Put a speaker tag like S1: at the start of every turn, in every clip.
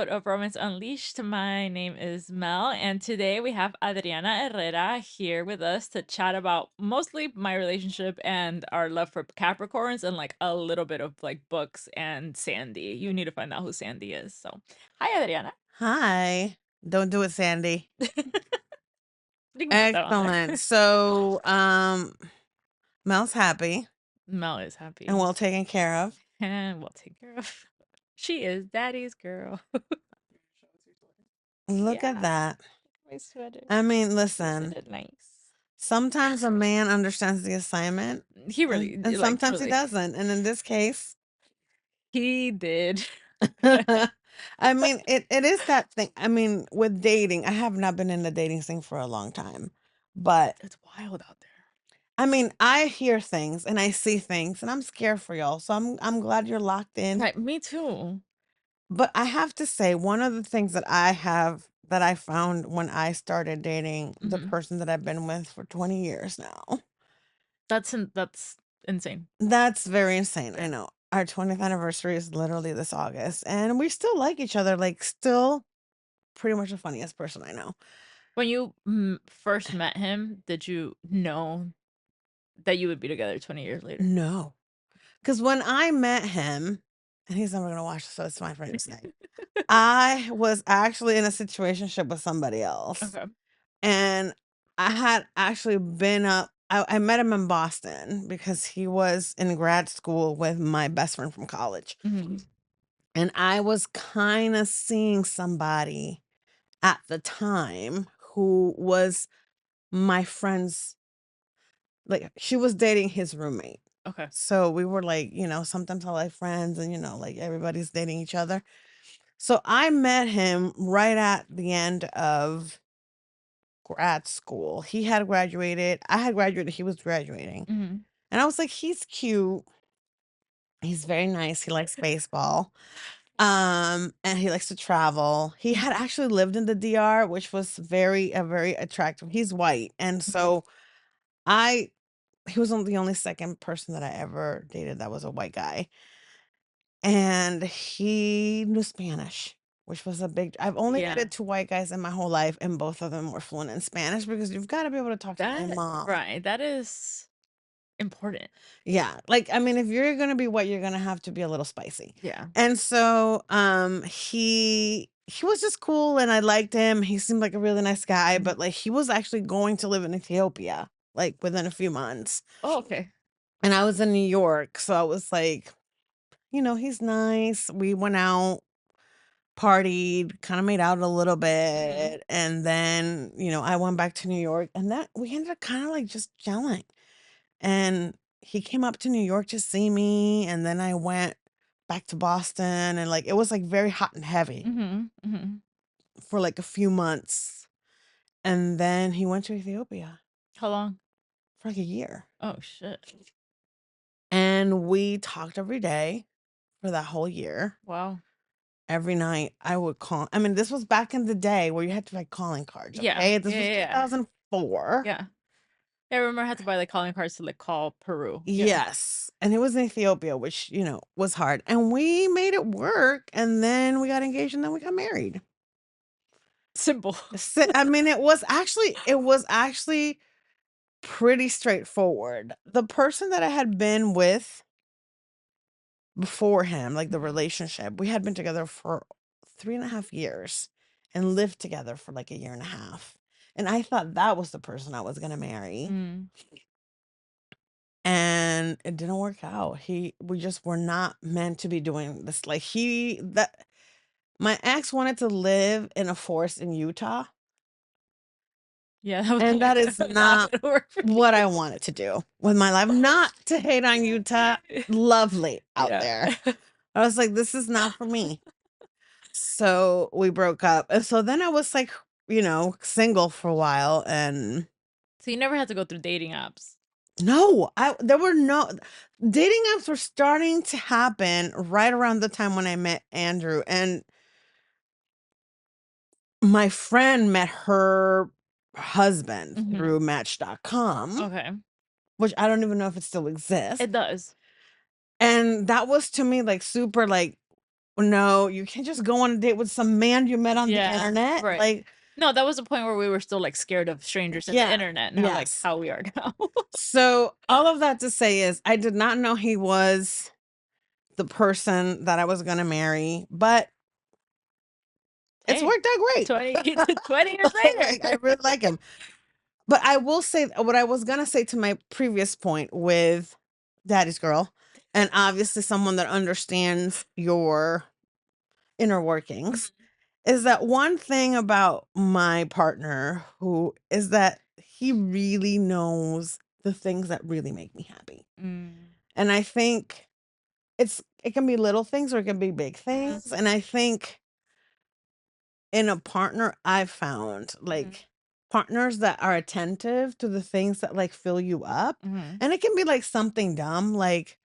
S1: of Romance Unleashed. My name is Mel, and today we have Adriana Herrera here with us to chat about mostly my relationship and our love for Capricorns and like a little bit of like books and Sandy. You need to find out who Sandy is. So, hi, Adriana.
S2: Hi. Don't do it, Sandy.
S1: You can put that on there.
S2: Excellent. So, Mel's happy
S1: Mel is
S2: and
S1: happy
S2: well taken care of.
S1: and we'll take care of. She is daddy's girl.
S2: Look at
S1: Yeah,
S2: that.
S1: my sweater.
S2: I mean,
S1: Isn't
S2: listen,
S1: it nice?
S2: sometimes a man understands the assignment
S1: He
S2: and,
S1: really,
S2: and
S1: like,
S2: sometimes he
S1: truly,
S2: doesn't. And in this case,
S1: he did.
S2: I mean, it is that thing. I mean, with dating, I have not been in the dating scene for a long time, but
S1: It's wild out there.
S2: I mean, I hear things and I see things and I'm scared for y'all. So I'm glad you're locked in.
S1: Right, me too.
S2: But I have to say, one of the things that I found when I started dating the
S1: Mhm.
S2: person that I've been with for 20 years now.
S1: That's insane.
S2: That's very insane. I
S1: Yeah.
S2: know. Our 20th anniversary is literally this August, and we still like each other, like still pretty much the funniest person I know.
S1: When you first met him, did you know that you would be together 20 years later?
S2: No. Because when I met him, and he's never gonna watch this, so it's fine for me to say. I was actually in a situationship with somebody else.
S1: Okay.
S2: And I had actually been up I met him in Boston because he was in grad school with my best friend from college.
S1: Mhm.
S2: And I was kinda seeing somebody at the time who was my friend's like, she was dating his roommate.
S1: Okay.
S2: So we were like, sometimes I like friends and, like everybody's dating each other. So I met him right at the end of grad school. He had graduated. I had graduated. He was graduating.
S1: Mhm.
S2: And I was like, he's cute. He's very nice. He likes baseball. And he likes to travel. He had actually lived in the DR, which was very attractive. He's white. And
S1: Okay.
S2: so he was the only second person that I ever dated that was a white guy. And he knew Spanish, which was a big I've only
S1: Yeah.
S2: dated two white guys in my whole life, and both of them were fluent in Spanish because you've got to be able to talk to my
S1: That
S2: mom.
S1: right, that is important.
S2: Yeah, like, I mean, if you're gonna be white, you're gonna have to be a little spicy.
S1: Yeah.
S2: And so, he was just cool and I liked him. He seemed like a really nice guy,
S1: Mhm.
S2: but, like, he was actually going to live in Ethiopia, like, within a few months.
S1: Oh, okay.
S2: And I was in New York, so I was like, he's nice. We went out, partied, kinda made out a little
S1: Mhm.
S2: bit, and then, I went back to New York, and that we ended up kinda, like, just gelling. And he came up to New York to see me, and then I went back to Boston, and, like, it was, like, very hot and heavy
S1: Mhm. Mhm.
S2: for, like, a few months, and then he went to Ethiopia
S1: How long?
S2: for, like, a year,
S1: Oh, shit.
S2: and we talked every day for that whole year.
S1: Wow.
S2: Every night, I would call I mean, this was back in the day where you had to write calling cards,
S1: Yeah.
S2: okay? This
S1: Yeah,
S2: was
S1: yeah, yeah.
S2: 2004.
S1: Yeah. Yeah, I remember I had to buy, like, calling cards to, like, call Peru. Yeah.
S2: Yes, and it was in Ethiopia, which, was hard, and we made it work, and then we got engaged, and then we got married.
S1: Simple.
S2: I mean, it was actually pretty straightforward. The person that I had been with before him, like the
S1: Mhm.
S2: relationship, we had been together for 3.5 years and lived together for like a year and a half. And I thought that was the person I was gonna marry.
S1: Mm.
S2: And it didn't work out. We just were not meant to be doing this. Like my ex wanted to live in a forest in Utah,
S1: Yeah, that was
S2: and that is
S1: not
S2: not
S1: gonna work for
S2: what I wanted to do with my life. Not to hate on Utah,
S1: you.
S2: lovely out
S1: Yeah.
S2: there. I was like, this is not for me. So we broke up. And so then I was like, single for a while and
S1: So you never had to go through dating apps?
S2: no, there were no dating apps were starting to happen right around the time when I met Andrew, and my friend met her husband
S1: Mhm.
S2: through Match.com,
S1: Okay.
S2: which I don't even know if it still exists.
S1: It does.
S2: And that was to me like super like no, you can't just go on a date with some man you met on the
S1: Yeah,
S2: internet,
S1: right.
S2: like
S1: No, that was the point where we were still, like, scared of strangers in the
S2: yeah,
S1: internet and how, like,
S2: yes.
S1: how we are now.
S2: So, all of that to say is I did not know he was the person that I was gonna marry, but it's
S1: Hey,
S2: worked out great.
S1: 20 years later.
S2: Like, I really like him. But I will say what I was gonna say to my previous point with Daddy's Girl, and obviously someone that understands your inner workings,
S1: Mhm.
S2: is that one thing about my partner who is that he really knows the things that really make me happy.
S1: Mm.
S2: And I think it can be little things or it can be big
S1: Mhm,
S2: things. And I think in a partner I've found
S1: mhm,
S2: like partners that are attentive to the things that like fill you up.
S1: mhm.
S2: And it can be like something dumb, like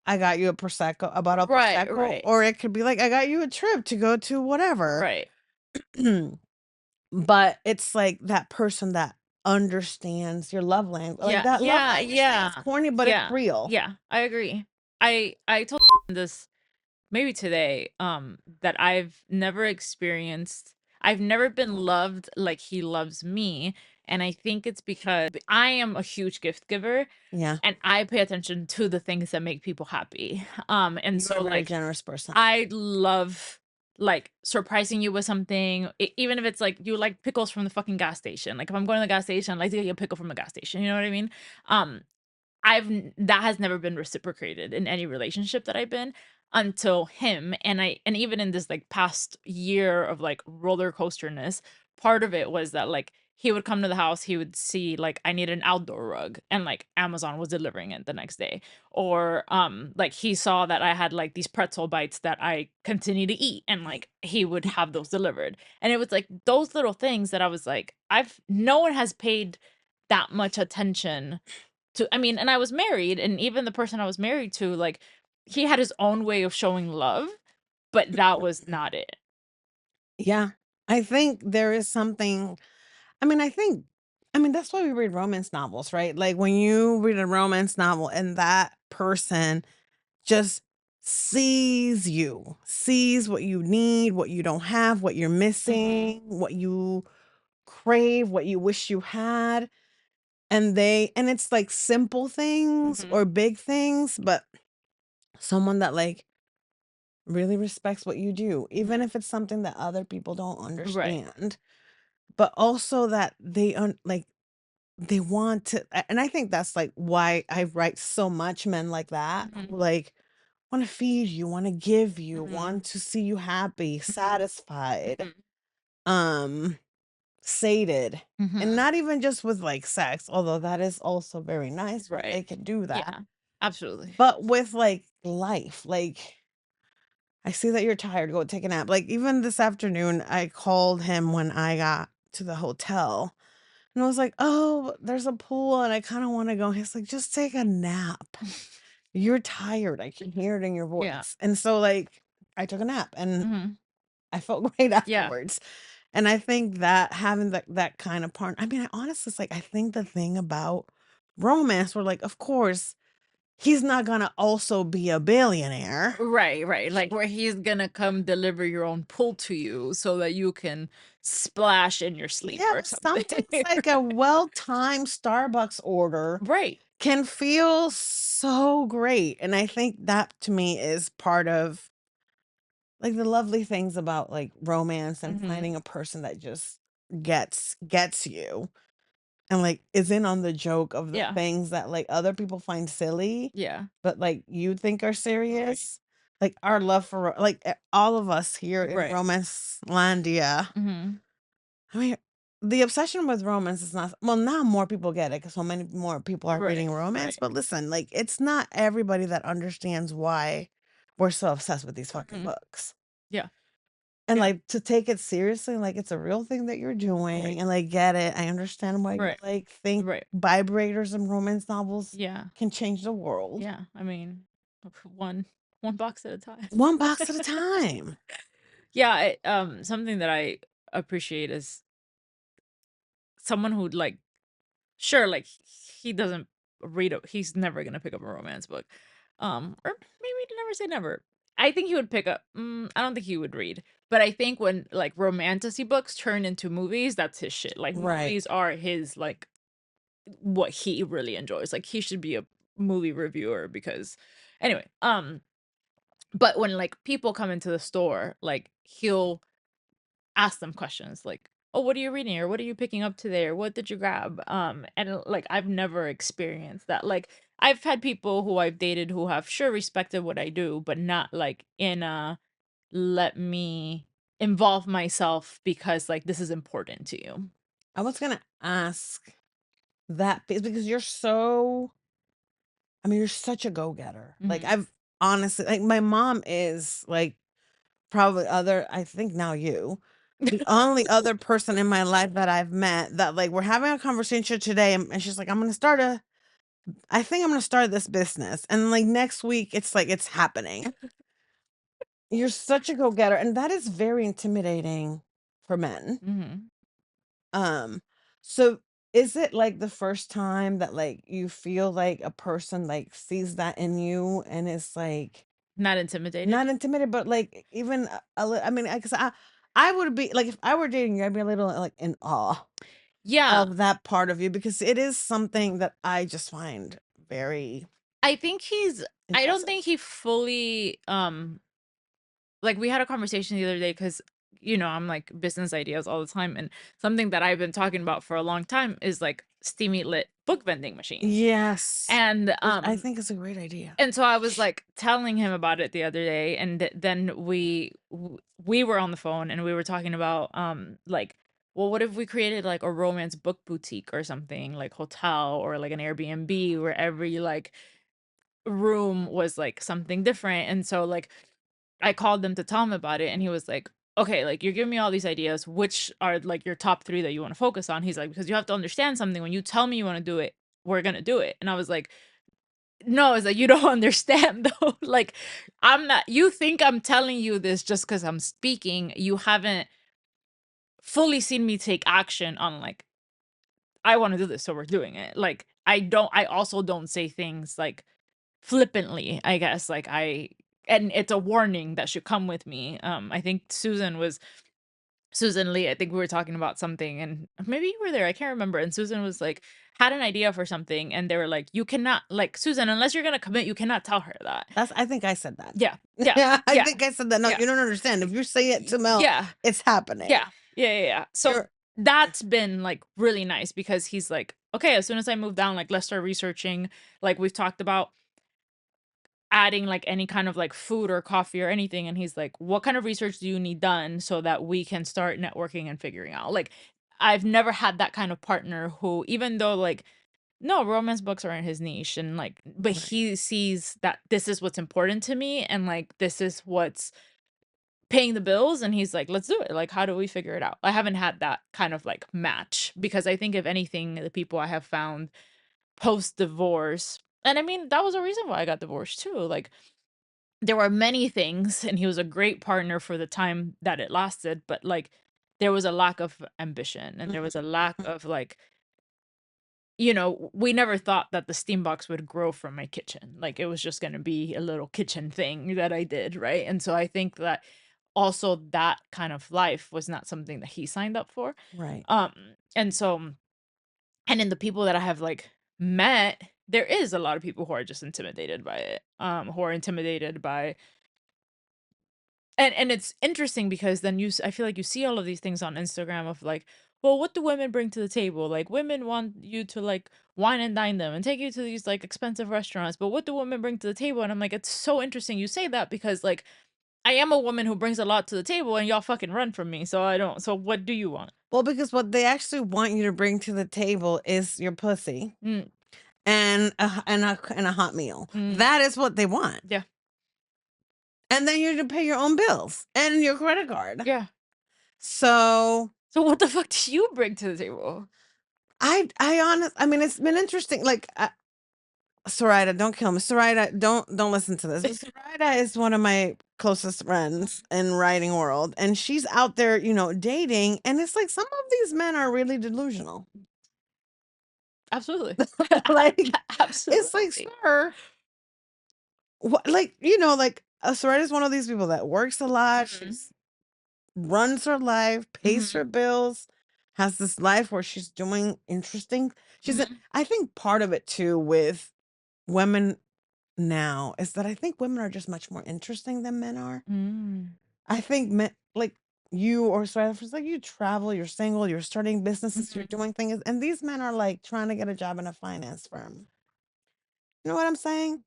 S2: I got you a prosecco, a bottle of
S1: Right,
S2: prosecco,
S1: right,
S2: or it could be like I got you a trip to go to whatever.
S1: right.
S2: But it's like that person that understands your love language. Like
S1: Yeah,
S2: that love
S1: yeah,
S2: language thing is
S1: yeah,
S2: corny, but it's
S1: yeah,
S2: real.
S1: yeah, I agree. I told this maybe today, that I've never been loved like he loves me, and I think it's because I am a huge gift giver,
S2: Yeah.
S1: and I pay attention to the things that make people happy, and
S2: You're
S1: so,
S2: a very
S1: like,
S2: generous person.
S1: I love, like, surprising you with something, even if it's like you like pickles from the fucking gas station. Like if I'm going to the gas station, I like to get you a pickle from the gas station. You know what I mean? Um, that has never been reciprocated in any relationship that I've been until him. And even in this like past year of like roller coasterness, part of it was that like he would come to the house, he would see like I need an outdoor rug and like Amazon was delivering it the next day. Or like he saw that I had like these pretzel bites that I continue to eat and like he would have those delivered. And it was like those little things that I was like, I've no one has paid that much attention to. I mean, and I was married, and even the person I was married to, like, he had his own way of showing love, but that was not it.
S2: Yeah. I think there is something I mean, that's why we read romance novels, right? Like when you read a romance novel and that person just sees what you need, what you don't have, what you're
S1: Mhm,
S2: missing, what you crave, what you wish you had. And it's like simple things
S1: mhm,
S2: or big things, but someone that like really respects what you do, even
S1: mhm.
S2: if it's something that other people don't
S1: Right.
S2: understand, but also that like they want to and I think that's like why I write so much men like that
S1: Mhm,
S2: who like want to feed you, want to give you,
S1: mhm,
S2: want to see you happy,
S1: mhm,
S2: satisfied,
S1: mhm,
S2: um sated. And
S1: mhm.
S2: not even just with like sex, although that is also very nice when
S1: Right.
S2: they can do that,
S1: Yeah, absolutely.
S2: but with like life. Like I see that you're tired, go take a nap. Like even this afternoon I called him when I got to the hotel and I was like, "Oh, there's a pool and I kind of want to go." He's like, "Just take a nap. You're tired. I can hear it in your
S1: Yeah.
S2: voice." And so like I took a nap and
S1: Mhm.
S2: I felt great
S1: Yeah.
S2: afterwards. And I think that having that kind of partner, I mean, I honestly it's like I think the thing about romance, we're like, of course, he's not gonna also be a billionaire.
S1: Right, right, like, where he's gonna come deliver your own pool to you so that you can splash in your sleep
S2: Yeah,
S1: or
S2: but
S1: something.
S2: sometimes like a well-timed Starbucks order
S1: Right.
S2: can feel so great. And I think that to me is part of like the lovely things about like romance and
S1: Mhm.
S2: finding a person that just gets you and like is in on the joke of the
S1: Yeah.
S2: things that like other people find silly,
S1: Yeah.
S2: but like you think are serious. Like our love for all of us here in
S1: Right.
S2: Romance Landia.
S1: Mhm.
S2: I mean, the obsession with romance is not well, now more people get it because so many more people are
S1: Right,
S2: reading romance.
S1: right.
S2: But listen, like it's not everybody that understands why we're so obsessed with these fucking
S1: Mhm.
S2: books.
S1: Yeah,
S2: And
S1: yeah.
S2: like to take it seriously, like it's a real thing that you're
S1: Right,
S2: doing, and like get it. I understand why you
S1: right,
S2: like think
S1: right.
S2: vibrators and romance novels
S1: Yeah,
S2: can change the world.
S1: yeah, I mean, one box at a time.
S2: One box at a time.
S1: Yeah, something that I appreciate is someone who'd, like, sure, like, he doesn't he's never gonna pick up a romance book, or maybe never say never. I think he would pick up I don't think he would read, but I think when, like, romantasy books turn into movies, that's his shit, like,
S2: Right.
S1: movies are his, like, what he really enjoys, like, he should be a movie reviewer because anyway, but when, like, people come into the store, like, he'll ask them questions like, "Oh, what are you reading?" or "What are you picking up today?" or "What did you grab?" And, like, I've never experienced that, like, I've had people who I've dated who have sure respected what I do, but not, like, in a, "Let me involve myself because, like, this is important to you."
S2: I was gonna ask that because you're so I mean, you're such a go-getter. Like,
S1: Mhm.
S2: I've honestly like, my mom is, like, probably other I think now you, the only other person in my life that I've met that, like, we're having a conversation today, and she's like, I think I'm gonna start this business," and, like, next week, it's like it's happening. You're such a go-getter, and that is very intimidating for men.
S1: Mhm.
S2: Um, so is it, like, the first time that, like, you feel like a person, like, sees that in you and is, like,
S1: Not intimidated?
S2: not intimidated, but, like, even I mean, I guess I would be like, if I were dating you, I'd be a little, like, in awe
S1: Yeah,
S2: of that part of you because it is something that I just find very
S1: I think he's I don't
S2: impressive.
S1: think he fully, like, we had a conversation the other day because, I'm like business ideas all the time. And something that I've been talking about for a long time is like steamy lit book vending machines.
S2: Yes,
S1: And,
S2: which I think is a great idea.
S1: so I was like telling him about it the other day. And then we were on the phone and we were talking about, like, well, what if we created like a romance book boutique or something like hotel or like an Airbnb where every like room was like something different. And so like I called them to tell him about it, and he was like, "Okay, like, you're giving me all these ideas. Which are, like, your top 3 that you wanna focus on?" He's like, "Because you have to understand something. When you tell me you wanna do it, we're gonna do it." And I was like, "No," it's like, "You don't understand, though. Like, I'm not you think I'm telling you this just because 'cause I'm speaking. You haven't fully seen me take action on, like, I wanna do this, so we're doing it." Like, I also don't say things, like, flippantly, I guess, like, and it's a warning that should come with me. I think Susan Lee, I think we were talking about something, and maybe you were there, I can't remember, and Susan was like had an idea for something, and they were like, "You cannot like, Susan, unless you're gonna commit, you cannot tell her that."
S2: I think I said that.
S1: Yeah, yeah,
S2: Yeah, I
S1: yeah,
S2: think I said that. No,
S1: yeah,
S2: you don't understand. If you say it to Mel,
S1: yeah,
S2: it's happening.
S1: yeah, yeah. So,
S2: You're
S1: that's been, like, really nice because he's like, "Okay, as soon as I move down, like, let's start researching." Like, we've talked about adding, like, any kind of, like, food or coffee or anything, and he's like, "What kind of research do you need done so that we can start networking and figuring out?" Like, I've never had that kind of partner who even though, like, no, romance books aren't his niche and, like, but
S2: right.
S1: he sees that this is what's important to me and, like, this is what's paying the bills, and he's like, "Let's do it, like, how do we figure it out?" I haven't had that kind of, like, match because I think if anything, the people I have found post-divorce and I mean, that was a reason why I got divorced too, like, there were many things, and he was a great partner for the time that it lasted, but, like, there was a lack of ambition, and there was a lack
S2: Mhm.
S1: of, like, we never thought that the steam box would grow from my kitchen, like, it was just gonna be a little kitchen thing that I did, right? And so I think that also that kind of life was not something that he signed up for,
S2: Right.
S1: um, and so and in the people that I have, like, met, there is a lot of people who are just intimidated by it, who are intimidated by and it's interesting because then I feel like you see all of these things on Instagram of like, well, what do women bring to the table? Like women want you to like wine and dine them and take you to these like expensive restaurants, but what do women bring to the table? And I'm like, it's so interesting you say that because like I am a woman who brings a lot to the table and y'all fucking run from me. So I don't. So what do you want?
S2: Well, because what they actually want you to bring to the table is your pussy
S1: Mm,
S2: and a hot meal.
S1: mm,
S2: That is what they want.
S1: yeah.
S2: And then you're to pay your own bills and your credit card.
S1: Yeah.
S2: So
S1: So what the fuck do you bring to the table?
S2: I mean, it's been interesting. Like, Sarita, don't kill me. Sarita, don't listen to this. But Sarita is one of my closest friends in writing world, and she's out there, dating, and it's like some of these men are really delusional.
S1: Absolutely.
S2: Like, it's like,
S1: Absolutely.
S2: sir, like, like, Soraya one of these people that works a lot,
S1: Mhm.
S2: she's runs her life, pays
S1: Mhm.
S2: her bills, has this life where she's doing interesting
S1: Mhm.
S2: I think part of it too with women now is that I think women are just much more interesting than men are.
S1: Mm.
S2: I think men like you or Soraya, it's like you travel, you're single, you're starting businesses, you're
S1: Mhm.
S2: doing things, and these men are like trying to get a job in a finance firm. You know what I'm saying?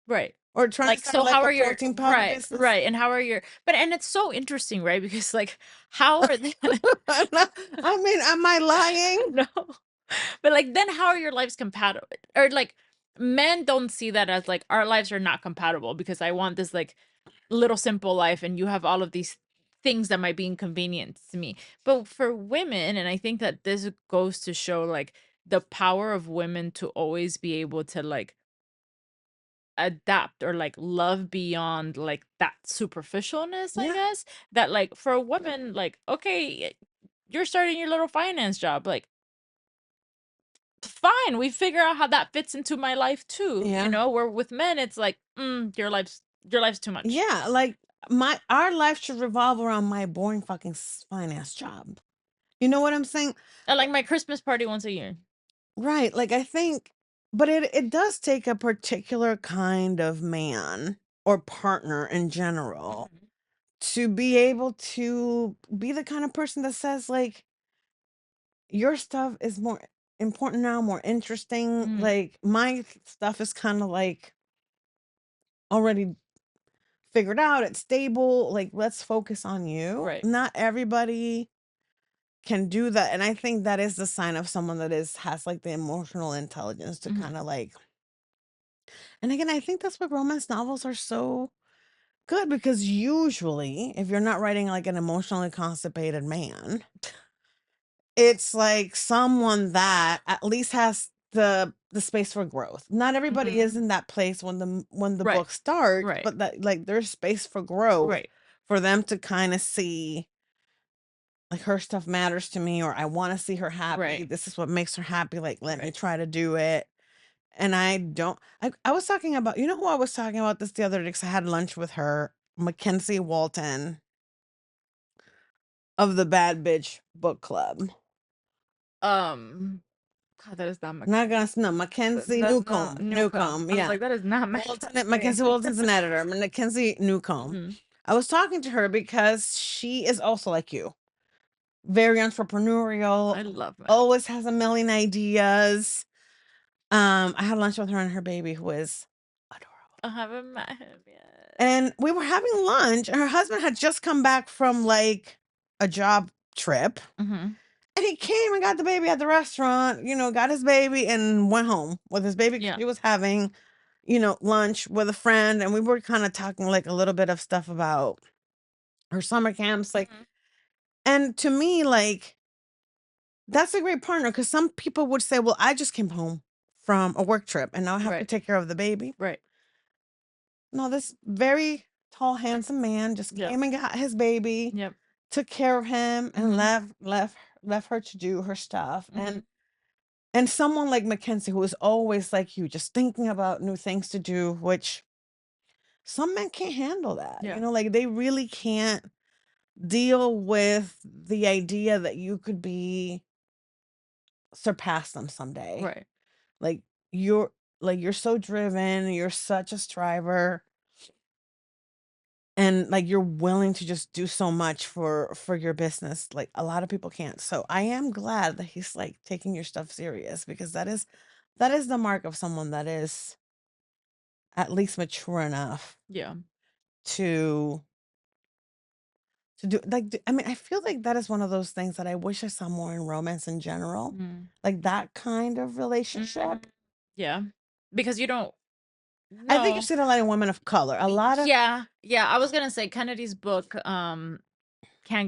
S1: Right.
S2: Or trying to
S1: Like,
S2: start
S1: so how
S2: like a
S1: are your
S2: protein powder
S1: right,
S2: business.
S1: right, and how are your but and it's so interesting, right? Because, like, how are they
S2: I mean, am I lying?
S1: No. But, like, then how are your lives compatible? Or, like, men don't see that as, like, our lives are not compatible because I want this, like, little simple life, and you have all of these things that might be inconvenient to me. But for women, and I think that this goes to show, like, the power of women to always be able to, like, adapt or, like, love beyond, like, that superficialness, I
S2: Yeah,
S1: guess, that, like, for a woman, like, okay, you're starting your little finance job, like, fine, we figure out how that fits into my life too, you
S2: yeah,
S1: know? Where with men, it's like, your life's too much.
S2: yeah. Like my our life should revolve around my boring fucking finance job. You know what I'm saying?
S1: I like my Christmas party once a year.
S2: Right. Like I think, but it does take a particular kind of man or partner in general
S1: Mhm.
S2: to be able to be the kind of person that says like your stuff is more important now, more interesting.
S1: Mhm.
S2: Like my stuff is kind of like already figured out, it's stable. Like let's focus on you.
S1: Right.
S2: Not everybody can do that. And I think that is the sign of someone that has like the emotional intelligence to kind
S1: Mhm.
S2: of like and again, I think that's what romance novels are so good because usually if you're not writing like an emotionally constipated man, it's like someone that at least has the space for growth. Not everybody is
S1: Mhm.
S2: in that place when the
S1: Right.
S2: book starts,
S1: Right.
S2: but that like there's space for growth
S1: Right.
S2: for them to kind of see like her stuff matters to me or I want to see her happy.
S1: Right.
S2: This is what makes her happy. Like let me
S1: Right.
S2: try to do it. And I don't I was talking about, you know who I was talking about this the other day because I had lunch with her, Mackenzie Walton of the Bad Bitch Book Club.
S1: Um, God, that is not my
S2: Not gonna no, Mackenzie
S1: that's not
S2: Newcomb.
S1: Newcomb.
S2: Newcomb,
S1: I was
S2: yeah.
S1: like, that is not
S2: Walton
S1: name.
S2: Mackenzie Walton's an editor. Mackenzie Newcomb.
S1: Mhm.
S2: I was talking to her because she is also like you. Very entrepreneurial,
S1: I love that.
S2: always has a million ideas. I had lunch with her and her baby who is adorable.
S1: I haven't met him yet.
S2: And we were having lunch, and her husband had just come back from like a job trip.
S1: Mhm.
S2: And he came and got the baby at the restaurant, got his baby and went home with his baby 'cause
S1: Yeah.
S2: she was having, lunch with a friend. And we were kind of talking like a little bit of stuff about her summer camps. Like,
S1: Mhm.
S2: and to me, like, that's a great partner because some people would say, well, I just came home from a work trip and now I have to
S1: Right.
S2: take care of the baby.
S1: Right.
S2: No, this very tall, handsome man just
S1: Yep.
S2: came and got his baby,
S1: Yep.
S2: took care of him, and
S1: Mhm.
S2: left her to do her stuff.
S1: Mhm.
S2: And someone like Mackenzie, who is always like you, just thinking about new things to do, which some men can't handle that.
S1: Yeah.
S2: Like they really can't deal with the idea that you could be surpass them someday.
S1: Right.
S2: Like you're you're so driven, you're such a striver, and like you're willing to just do so much for your business. Like a lot of people can't. So I am glad that he's like taking your stuff serious because that is the mark of someone that is at least mature enough
S1: Yeah.
S2: to do like I mean, I feel like that is one of those things that I wish I saw more in romance in general.
S1: Mm.
S2: Like that kind of
S1: Mm.
S2: relationship.
S1: Yeah. Because you don't
S2: I think you
S1: no.
S2: see it a lot in women of color. A lot of
S1: Yeah. Yeah, I was gonna say Kennedy's book, Can't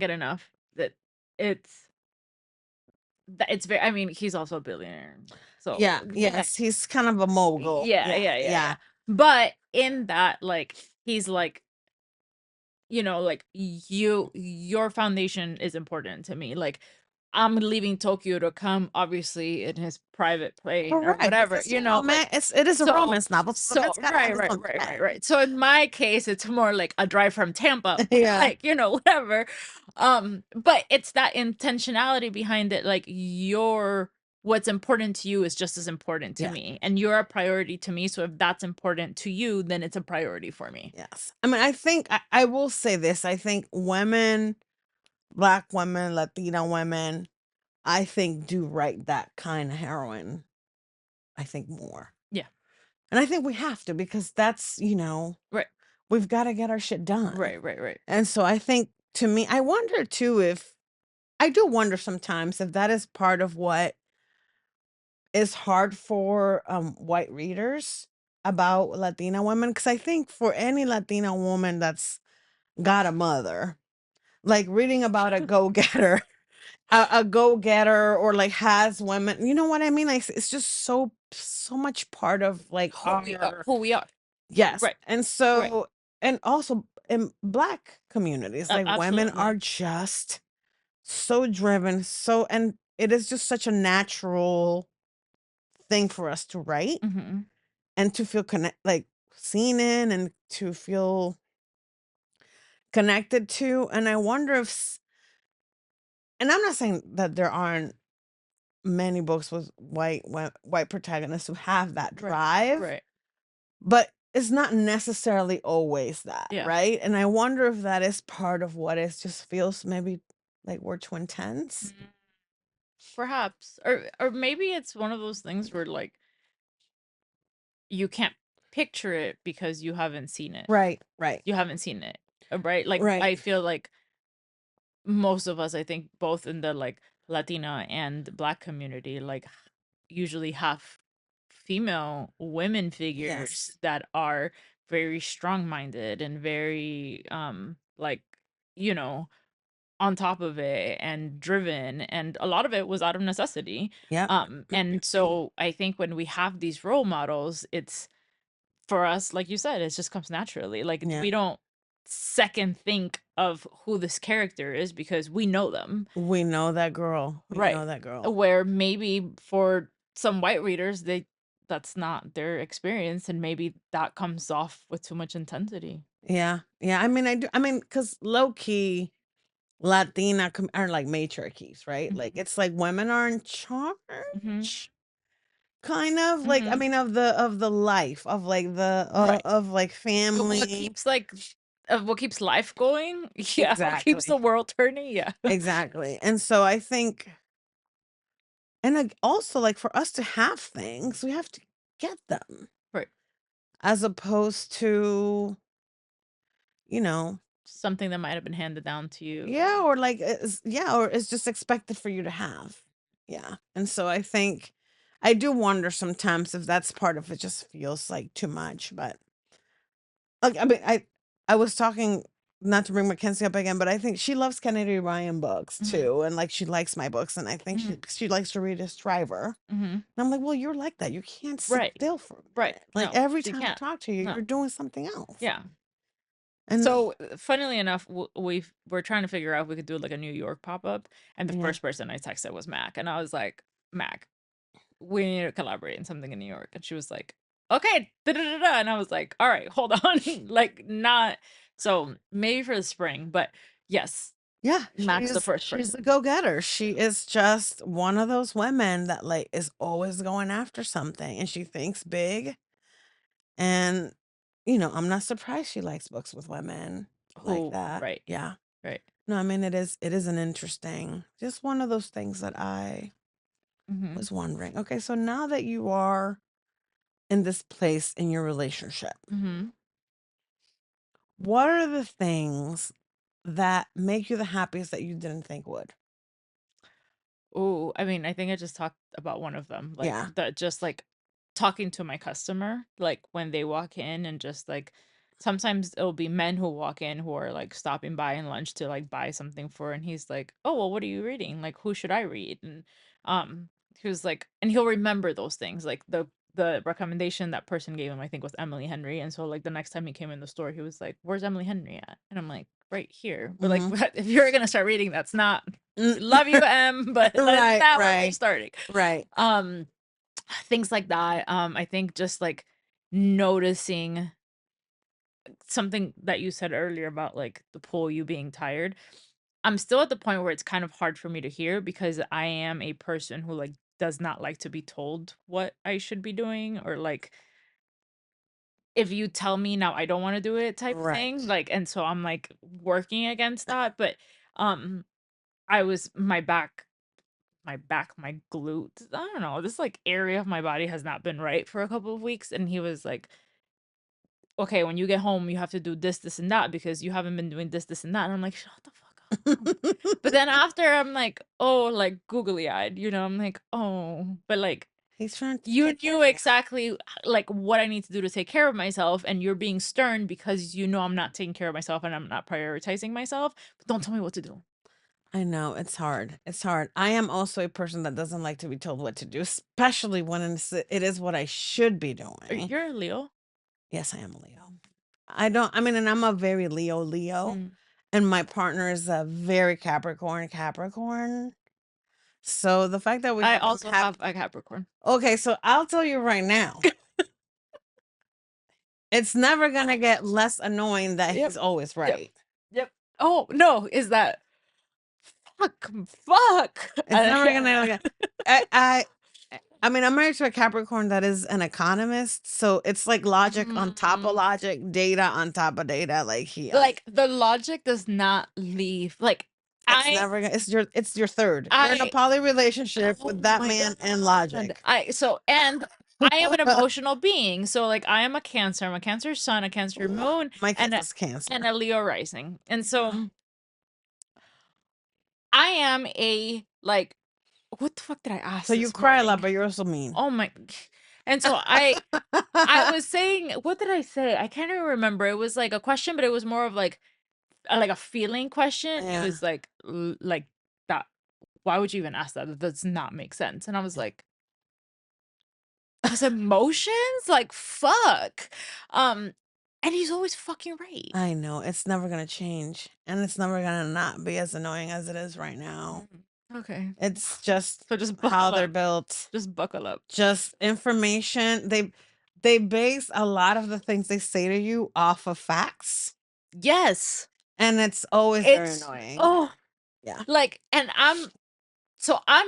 S1: Get Enough, that it's it's very I mean, he's also a billionaire. So,
S2: yeah, yes, he's kind of a mogul.
S1: yeah,
S2: Yeah,
S1: yeah, yeah, yeah.
S2: yeah.
S1: But in that, like, he's like, like, your foundation is important to me, like, I'm leaving Tokyo to come, obviously, in his private plane or
S2: Correct,
S1: whatever,
S2: because,
S1: you know, like,
S2: it is a
S1: so
S2: romance novel, so the
S1: so
S2: man's gotta
S1: right,
S2: have his
S1: right,
S2: own
S1: right, right,
S2: jet.
S1: right. So in my case, it's more like a drive from Tampa,
S2: Yeah,
S1: like, you know, whatever. But it's that intentionality behind it, like, your what's important to you is just as important to
S2: yeah,
S1: me, and you're a priority to me, so if that's important to you, then it's a priority for me.
S2: yes. I mean, I think I will say this, I think women, Black women, Latina women, I think do write that kind of heroine, I think more.
S1: Yeah.
S2: And I think we have to because that's,
S1: Right.
S2: we've gotta get our shit done.
S1: Right, right, right.
S2: And so I think to me, I wonder too if I do wonder sometimes if that is part of what is hard for white readers about Latina women. Cause I think for any Latina woman that's got a mother, like reading about a go-getter, a go-getter or like has women, you know what I mean? Like it's just so much part of like our
S1: Who we are.
S2: yes.
S1: Right,
S2: And
S1: right.
S2: so and also in black communities, like women are
S1: Absolutely.
S2: just so driven, so and it is just such a natural thing for us to write
S1: Mhm.
S2: and to feel like seen in and to feel connected to. And I wonder if and I'm not saying that there aren't many books with white protagonists who have that
S1: Right,
S2: drive,
S1: right.
S2: but it's not necessarily always that,
S1: Yeah.
S2: right? And I wonder if that is part of what it just feels maybe like we're too intense.
S1: Mm, perhaps. Or maybe it's one of those things where, like, you can't picture it because you haven't seen it.
S2: Right, right,
S1: You haven't seen it, right? Like,
S2: right.
S1: I feel like most of us, I think both in the, like, Latina and Black community, like, usually have female women figures
S2: Yes.
S1: that are very strong-minded and very, like, you know, on top of it and driven, and a lot of it was out of necessity.
S2: Yep.
S1: And so I think when we have these role models, it's for us, like you said, it just comes naturally. Like,
S2: Yeah.
S1: we don't second think of who this character is because we know them.
S2: We know that girl. We
S1: Right.
S2: know that girl.
S1: Where maybe for some white readers, that's not their experience, and maybe that comes off with too much intensity.
S2: Yeah. Yeah. I mean, I do. I mean, because low key Latina are like matriarchies, right? Like
S1: Mhm.
S2: it's like women are in
S1: Mhm.
S2: charge, kind of like I
S1: Mhm.
S2: mean of the life of like the
S1: Right.
S2: of like
S1: What
S2: family.
S1: keeps, like, what keeps life going? Yeah, what keeps the
S2: Exactly.
S1: world turning? Yeah.
S2: Exactly. And so I think, and like also like for us to have things, we have to get them
S1: Right.
S2: as opposed to, you know,
S1: Something that might have been handed down to you.
S2: yeah, or like yeah, or it's just expected for you to have. Yeah. And so I think I do wonder sometimes if that's part of it just feels like too much. But like I mean I was talking not to bring Mackenzie up again, but I think she loves Kennedy Ryan books
S1: Mhm.
S2: too. And like she likes my books. And I think
S1: Mhm.
S2: she likes to read as Driver.
S1: Mhm.
S2: And I'm like, well, you're like that. You can't sit
S1: Right.
S2: still for a
S1: Right.
S2: minute. Like
S1: No,
S2: every
S1: she
S2: time I
S1: can't.
S2: talk to you,
S1: No.
S2: you're doing something else.
S1: Yeah.
S2: And
S1: So, funnily enough, we're trying to figure out if we could do, like, a New York pop-up, and the
S2: yeah.
S1: first person I texted was Mac, and I was like, "Mac, we need to collaborate in something in New York," and she was like, "Okay, da da da da," and I was like, "Alright, hold on." Like, not so, maybe for the spring, but yes,
S2: Yeah,
S1: Mac's the first
S2: she's a
S1: person.
S2: go-getter. She is just one of those women that like is always going after something and she thinks big. And I'm not surprised she likes books with women like
S1: Who
S2: that.
S1: right,
S2: Yeah.
S1: right.
S2: No, I mean it is an interesting, just one of those things that I
S1: Mhm,
S2: was wondering. Okay, so now that you are in this place in your relationship,
S1: mhm.
S2: what are the things that make you the happiest that you didn't think would?
S1: Ooh, I mean, I think I just talked about one of them, like,
S2: Yeah.
S1: just, like, talking to my customer, like, when they walk in and just, like sometimes it'll be men who walk in who are, like, stopping by in lunch to, like, buy something for and he's like, "Oh, well, what are you reading? Like, who should I read?" And, he was like and he'll remember those things, like, the recommendation that person gave him, I think, was Emily Henry, and so, like, the next time he came in the store, he was like, "Where's Emily Henry at?" And I'm like, "Right here." But, like,
S2: Mhm.
S1: if you're gonna start reading, that's not Love you, M, but that's
S2: Right,
S1: not where we're
S2: right,
S1: starting.
S2: right.
S1: Um, things like that. I think just like noticing something that you said earlier about like the pool, you being tired. I'm still at the point where it's kind of hard for me to hear because I am a person who like does not like to be told what I should be doing or like if you tell me now I don't want to do it type
S2: Right.
S1: thing. Like, and so I'm like working against that. But um I was my glute. I don't know. This like area of my body has not been right for a couple of weeks. And he was like, okay, when you get home, you have to do this, this, and that because you haven't been doing this, this, and that. And I'm like, shut the fuck up. But then after I'm like, oh, like googly eyed, I'm like, oh, but like
S2: He's trying to
S1: you
S2: take care
S1: knew
S2: of you.
S1: exactly like what I need to do to take care of myself, and you're being stern because you know I'm not taking care of myself and I'm not prioritizing myself. But don't tell me what to do.
S2: I know it's hard. It's hard. I am also a person that doesn't like to be told what to do, especially when it is what I should be doing.
S1: You're a Leo.
S2: Yes, I am a Leo. I mean, and I'm a very Leo,
S1: Mm.
S2: and my partner is a very Capricorn. So the fact that we
S1: I
S2: don't
S1: also
S2: have,
S1: have a Capricorn.
S2: okay, so I'll tell you right now, it's never gonna get less annoying that
S1: Yep.
S2: he's always
S1: Yep.
S2: right.
S1: Yep. Oh no, is that fuck?
S2: It's never gonna get. I, I, I mean, I'm married to a Capricorn that is an economist, so it's like logic on top of
S1: Mm.
S2: logic, data on top of data. Like
S1: Like the logic does not leave. Like
S2: it's
S1: I
S2: never gonna. It's your third. You're in a
S1: I
S2: poly relationship
S1: oh
S2: with that
S1: my
S2: man and
S1: god.
S2: logic.
S1: And I am an emotional being. So like I am a Cancer. I'm a Cancer sun, a Cancer moon,
S2: My
S1: and
S2: kid's is
S1: and
S2: Cancer.
S1: a Leo rising. And so I am a like what the fuck did I
S2: So
S1: ask
S2: you
S1: this
S2: cry a lot,
S1: morning?
S2: but you're also mean.
S1: Oh my and so I was saying what did I say? I can't even remember. It was like a question, but it was more of like a feeling question. It
S2: Yeah,
S1: was like like that. Why would you even ask that? That does not make sense. And I was
S2: yeah.
S1: like, cause emotions? Like fuck. Um, and he's always fucking right.
S2: I know it's never gonna change, and it's never gonna not be as annoying as it is right now.
S1: Mm, okay.
S2: It's just
S1: So just
S2: how
S1: buckle
S2: they're
S1: up.
S2: built.
S1: Just buckle up.
S2: Just information. They base a lot of the things they say to you off of facts,
S1: Yes.
S2: and it's always very
S1: It's
S2: annoying.
S1: oh
S2: Yeah.
S1: like and I'm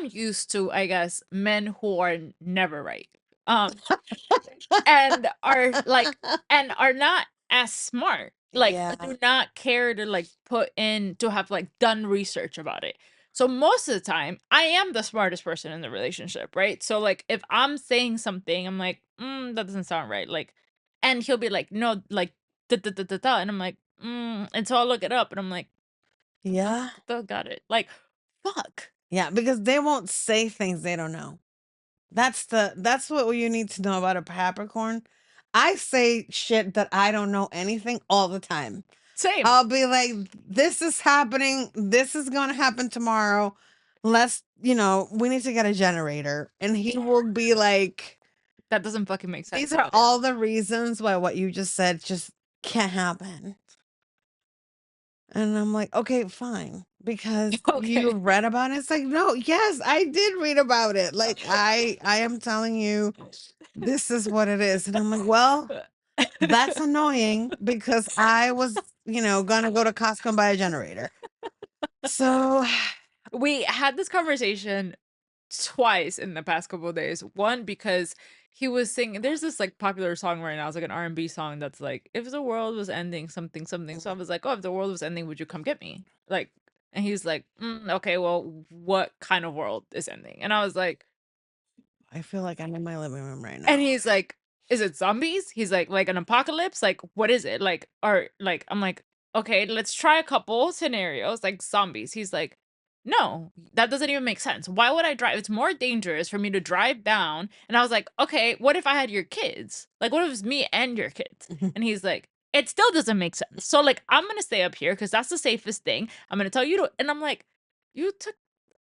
S1: used to, I guess, men who are never right. Um and are like and are not as smart, like
S2: Yeah.
S1: do not care to like put in to have like done research about it. So most of the time I am the smartest person in the relationship, right? So like if I'm saying something I'm like that doesn't sound right, like, and he'll be like no, like da, da, da, da, da. And I'm like and so I'll look it up and I'm like da,
S2: Yeah.
S1: da, da, got it, like fuck.
S2: Yeah, because they won't say things they don't know. That's what you need to know about a Capricorn. I say shit that I don't know anything all the time.
S1: Same.
S2: I'll be like, this is happening. This is going to happen tomorrow. We need to get a generator. And he will be like,
S1: That doesn't fucking make sense,
S2: these are
S1: but
S2: all the reasons why what you just said just can't happen. And I'm like, okay, fine. Because you
S1: okay.
S2: read about it. It's like, no, yes, I did read about it. Like I am telling you, this is what it is. And I'm like, well, that's annoying because I was, gonna go to Costco and buy a generator. So
S1: We had this conversation twice in the past couple of days. One, because he was singing there's this, like, popular song right now, it's like an R&B song that's like, "If the world was ending, something, something." So I was like, "Oh, if the world was ending, would you come get me?" Like, and he's like, okay, well, what kind of world is ending?" And I was like
S2: I feel like I'm in my living room right
S1: and
S2: now.
S1: he's like, "Is it zombies?" He's like an apocalypse? Like, what is it? Like, or like, I'm like, "Okay, let's try a couple scenarios, like zombies." He's like, "No, that doesn't even make sense. Why would I drive? It's more dangerous for me to drive down." And I was like, "Okay, what if I had your kids? Like, what if it's me and your kids?" And he's like, "It still doesn't make sense. So like, I'm gonna stay up here because that's the safest thing. I'm gonna tell you to," and I'm like, "You took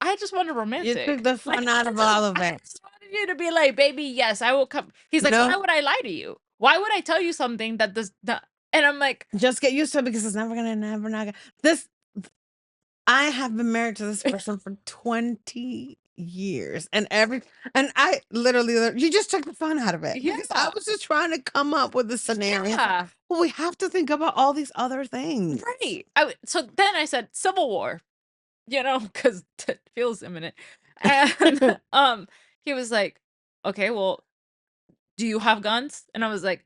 S1: I just wanted
S2: You took
S1: romantic."
S2: the
S1: Like,
S2: fun out of all of
S1: I
S2: it.
S1: just wanted you to be like, "Baby, yes, I will come." He's like, "Why
S2: No,
S1: would I lie to you? Why would I tell you something that does not," and I'm like,
S2: just get used to it because it's never gonna, never not gonna. This I have been married to this person for 20 years, and I literally you just took the fun out of it because I
S1: Yeah,
S2: was just trying to come up with the scenario.
S1: yeah,
S2: Well, we have to think about all these other things.
S1: right. So then I said Civil War, because it feels imminent, and he was like, "Okay, well, do you have guns?" And I was like,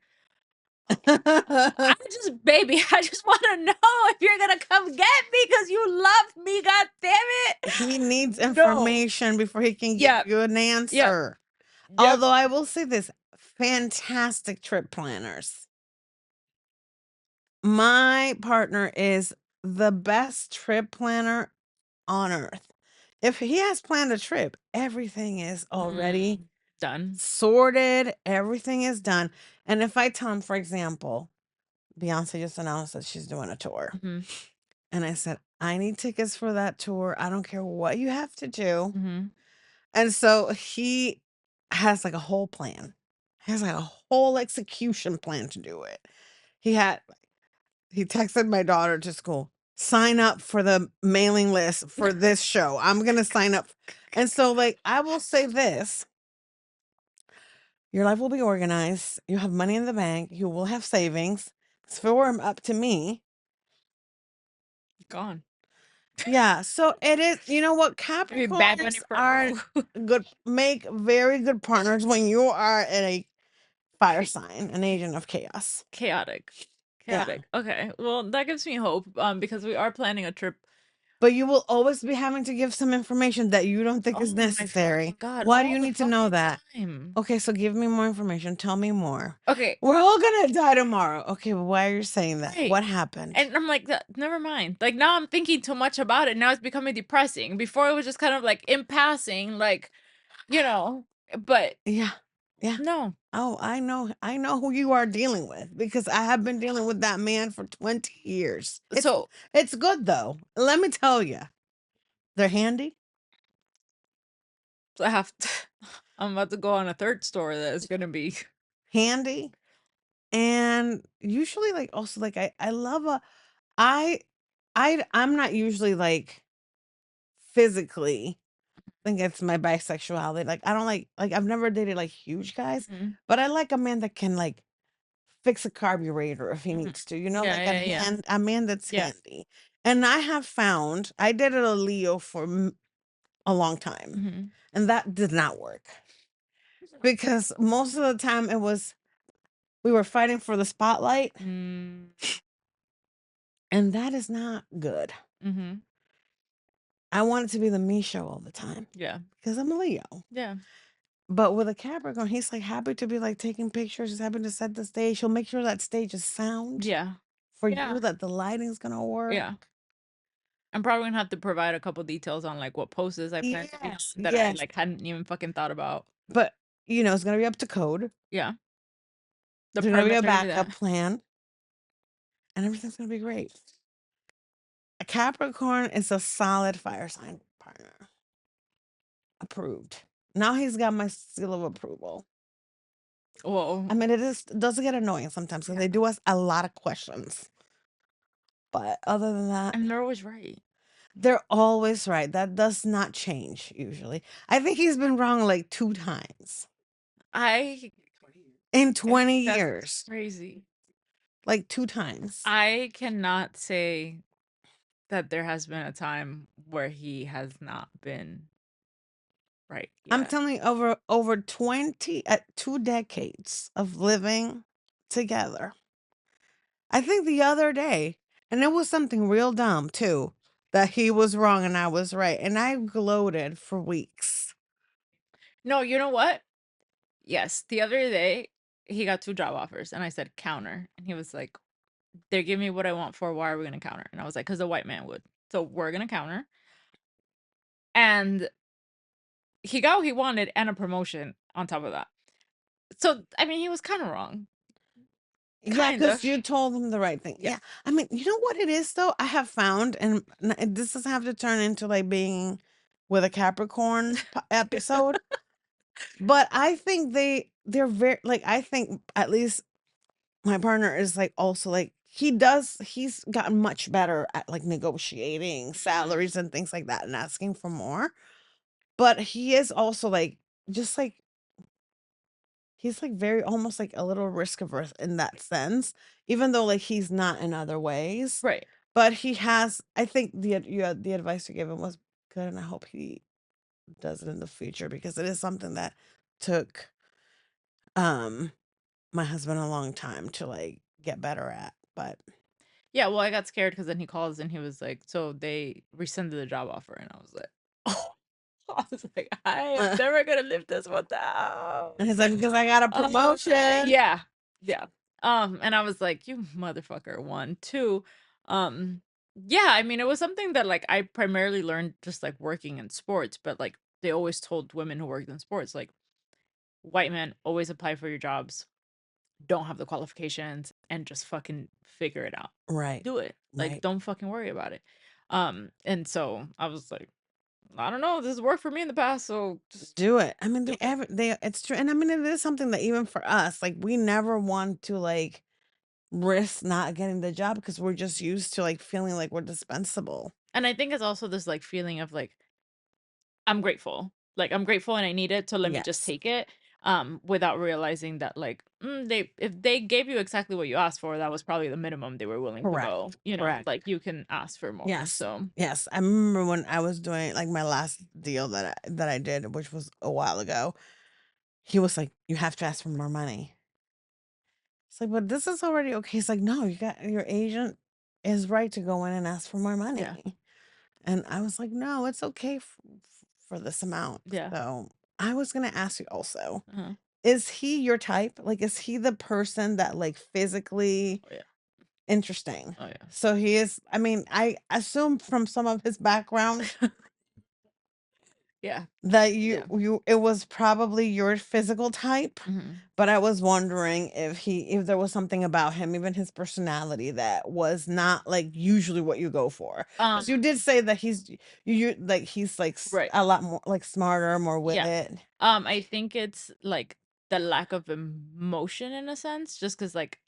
S1: I just wanna know if you're gonna come get me because you love me, god damn it."
S2: He needs
S1: No.
S2: information before he can give
S1: Yep,
S2: you an
S1: yep,
S2: answer.
S1: yep.
S2: Although I will say this, fantastic trip planners. My partner is the best trip planner on earth. If he has planned a trip, everything is already
S1: Mm, done.
S2: sorted, everything is done. And if I tell him, for example, Beyonce just announced that she's doing a tour.
S1: Mhm,
S2: And I said, I need tickets for that tour. I don't care what you have to do.
S1: mhm.
S2: And so he has like a whole plan. He has like a whole execution plan to do it. He had he texted my daughter to school, sign up for the mailing list for this show. I'm gonna sign up. And so like I will say this, your life will be organized, you have money in the bank, you will have savings. If it were up to me.
S1: Gone.
S2: Yeah, so it is, you know what,
S1: I mean, Bad Bunny
S2: Capricorns are
S1: promo.
S2: make very good partners when you are in a fire sign, an agent of chaos.
S1: Chaotic.
S2: Yeah.
S1: Chaotic. Okay, well, that gives me hope, because we are planning a trip.
S2: But you will always be having to give some information that you don't think is
S1: Oh my
S2: necessary.
S1: fucking god,
S2: Why do
S1: all
S2: you
S1: the
S2: need to know
S1: fucking
S2: that?
S1: time.
S2: Okay, so give me more information. Tell me more.
S1: Okay,
S2: We're all gonna die tomorrow. Okay, well, why are you saying that?
S1: right.
S2: What happened?
S1: And I'm like, Never mind." Like, now I'm thinking too much about it, now it's becoming depressing. Before, it was just kind of, like, in passing, like, but
S2: Yeah. Yeah.
S1: no.
S2: Oh, I know who you are dealing with because I have been dealing with that man for 20 years.
S1: So,
S2: It's good though. Let me tell you. They're handy,
S1: I have to I'm about to go on a third store that is gonna be
S2: handy, and usually like also like I love a I I'm not usually like physically think it's my bisexuality. Like I don't like I've never dated like huge guys,
S1: Mhm,
S2: but I like a man that can like fix a carburetor if he
S1: mhm.
S2: needs to,
S1: Yeah,
S2: like
S1: yeah, yeah.
S2: a man that's
S1: Yeah.
S2: handy. And I have found I dated a Leo for a long time,
S1: Mhm.
S2: and that did not work because most of the time we were fighting for the spotlight,
S1: Mm,
S2: and that is not good.
S1: mhm.
S2: I want it to be the me show all the time
S1: Yeah.
S2: because I'm a Leo.
S1: Yeah.
S2: But with a Capricorn, he's like happy to be like taking pictures. He's happy to set the stage. He'll make sure that stage is sound
S1: Yeah.
S2: for
S1: Yeah.
S2: you, that the lighting's gonna work.
S1: Yeah. I'm probably gonna have to provide a couple details on, like, what poses I plan to be on
S2: Yes,
S1: that I,
S2: yes.
S1: like, hadn't even fucking thought about.
S2: But it's gonna be up to code.
S1: Yeah. The
S2: There's gonna be a
S1: permits are gonna be
S2: backup
S1: that.
S2: plan, and everything's gonna be great. A Capricorn is a solid fire sign partner. Approved. Now he's got my seal of approval.
S1: Well,
S2: I mean, it does get annoying sometimes because
S1: yeah,
S2: they do ask a lot of questions. But other than that,
S1: and they're always right.
S2: they're always right. That does not change usually. I think he's been wrong like 2 times
S1: I
S2: in
S1: Yeah,
S2: 20
S1: that's
S2: years.
S1: crazy.
S2: Like 2 times.
S1: I cannot say that there has been a time where he has not been right
S2: I'm
S1: yet.
S2: telling you, over 2 decades of living together. I think the other day, and it was something real dumb too, that he was wrong and I was right, and I gloated for weeks.
S1: No, you know what? Yes, the other day, he got 2 job offers, and I said, "Counter," and he was like, "They're giving me what I want for, why are we gonna counter?" And I was like, "'Cause a white man would." So, we're gonna counter, and he got what he wanted and a promotion on top of that. So, I mean, he was kinda wrong.
S2: Yeah,
S1: Kinda.
S2: because you told him the right thing.
S1: Yeah.
S2: Yeah. I mean, you know what it is though? I have found, and this doesn't have to turn into like being with a Capricorn episode, but I think they're very like I think at least my partner is like also like he's gotten much better at, like, negotiating
S1: Mhm.
S2: salaries and things like that and asking for more, but he is also, like, just, like he's, like, very almost, like, a little risk averse in that sense, even though, like, he's not in other ways,
S1: Right.
S2: but he has I think the advice you gave him was good, and I hope he does it in the future because it is something that took, um, my husband a long time to, like, get better at, but
S1: Yeah, well, I got scared because then he calls and he was like, "So they rescinded the job offer," and I was like, "Oh," I was like, "I am
S2: uh,
S1: never gonna live this one down."
S2: and he's like, "Because I got a promotion."
S1: Yeah, yeah. And I was like, "You motherfucker, 1, 2." um, yeah, I mean, it was something that, like, I primarily learned just, like, working in sports, but, like, they always told women who worked in sports, like, "White men, always apply for your jobs, don't have the qualifications, and just fucking figure it out.
S2: Right,
S1: Do it. Like,
S2: right.
S1: don't fucking worry about it." And so I was like, "I don't know, this has worked for me in the past, so just
S2: Do it. I mean,
S1: do
S2: they
S1: it."
S2: ever they it's true, and I mean, it is something that even for us, like, we never want to, like, risk not getting the job because we're just used to, like, feeling like we're dispensable.
S1: And I think it's also this, like, feeling of, like, I'm grateful. Like, I'm grateful and I need it, so let me just
S2: Yes.
S1: take it, without realizing that, like, they if they gave you exactly what you asked for, that was probably the minimum they were willing to
S2: Correct,
S1: go, you know?
S2: correct.
S1: Like, you can ask for more,
S2: Yes,
S1: so
S2: yes. I remember when I was doing, like, my last deal that I did, which was a while ago, he was like, "You have to ask for more money." It's like, "But this is already okay." He's like, "No, you got your agent is right to go in and ask for more
S1: yeah,
S2: money." And I was like, "No, it's okay for this amount."
S1: yeah,
S2: So, I was gonna ask you also,
S1: uh-huh.
S2: is he your type? Like, is he the person that, like, physically
S1: Oh, yeah,
S2: interesting?
S1: oh, yeah.
S2: So he is I mean, I assume from some of his background
S1: Yeah,
S2: that
S1: yeah,
S2: you it was probably your physical type,
S1: mhm.
S2: but I was wondering if there was something about him, even his personality, that was not, like, usually what you go for. Because you
S1: Um,
S2: did say that he's, like,
S1: right.
S2: a lot more, like, smarter, more
S1: Yeah.
S2: wit.
S1: I think it's, like, the lack of emotion in a sense, just because, like,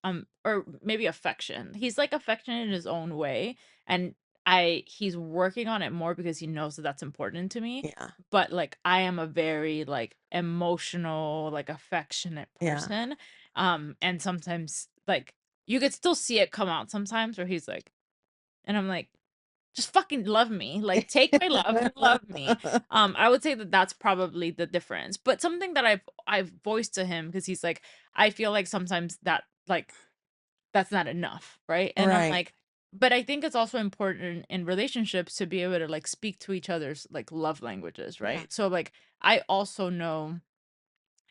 S1: or maybe affection. He's, like, affectionate in his own way, and he's working on it more because he knows that that's important to me,
S2: Yeah,
S1: but, like, I am a very, like, emotional, like, affectionate
S2: yeah.
S1: person, and sometimes, like, you could still see it come out sometimes where he's like and I'm like, just fucking love me, like, take my love and love me. I would say that that's probably the difference, but something that I've voiced to him because he's like, "I feel like sometimes that, like, that's not enough," right? And I'm
S2: Right.
S1: like, but I think it's also important in relationships to be able to, like, speak to each other's, like, love languages,
S2: Yeah,
S1: right? So, like, I also know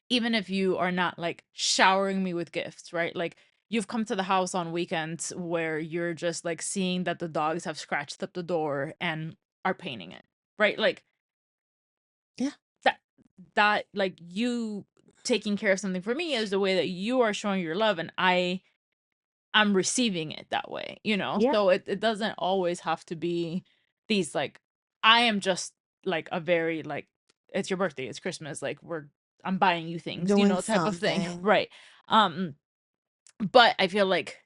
S1: even if you are not, like, showering me with gifts, right? Like, you've come to the house on weekends where you're just, like, seeing that the dogs have scratched up the door and are painting it, right? Like,
S2: yeah,
S1: that like, you taking care of something for me is the way that you are showing your love, and I'm receiving it that way, you know?
S2: yeah,
S1: So it doesn't always have to be these, like I am just, like, a very, like, "It's your birthday, it's Christmas, like, I'm buying you things," you
S2: doing
S1: know, type of thing,
S2: something.
S1: right? Um, but I feel like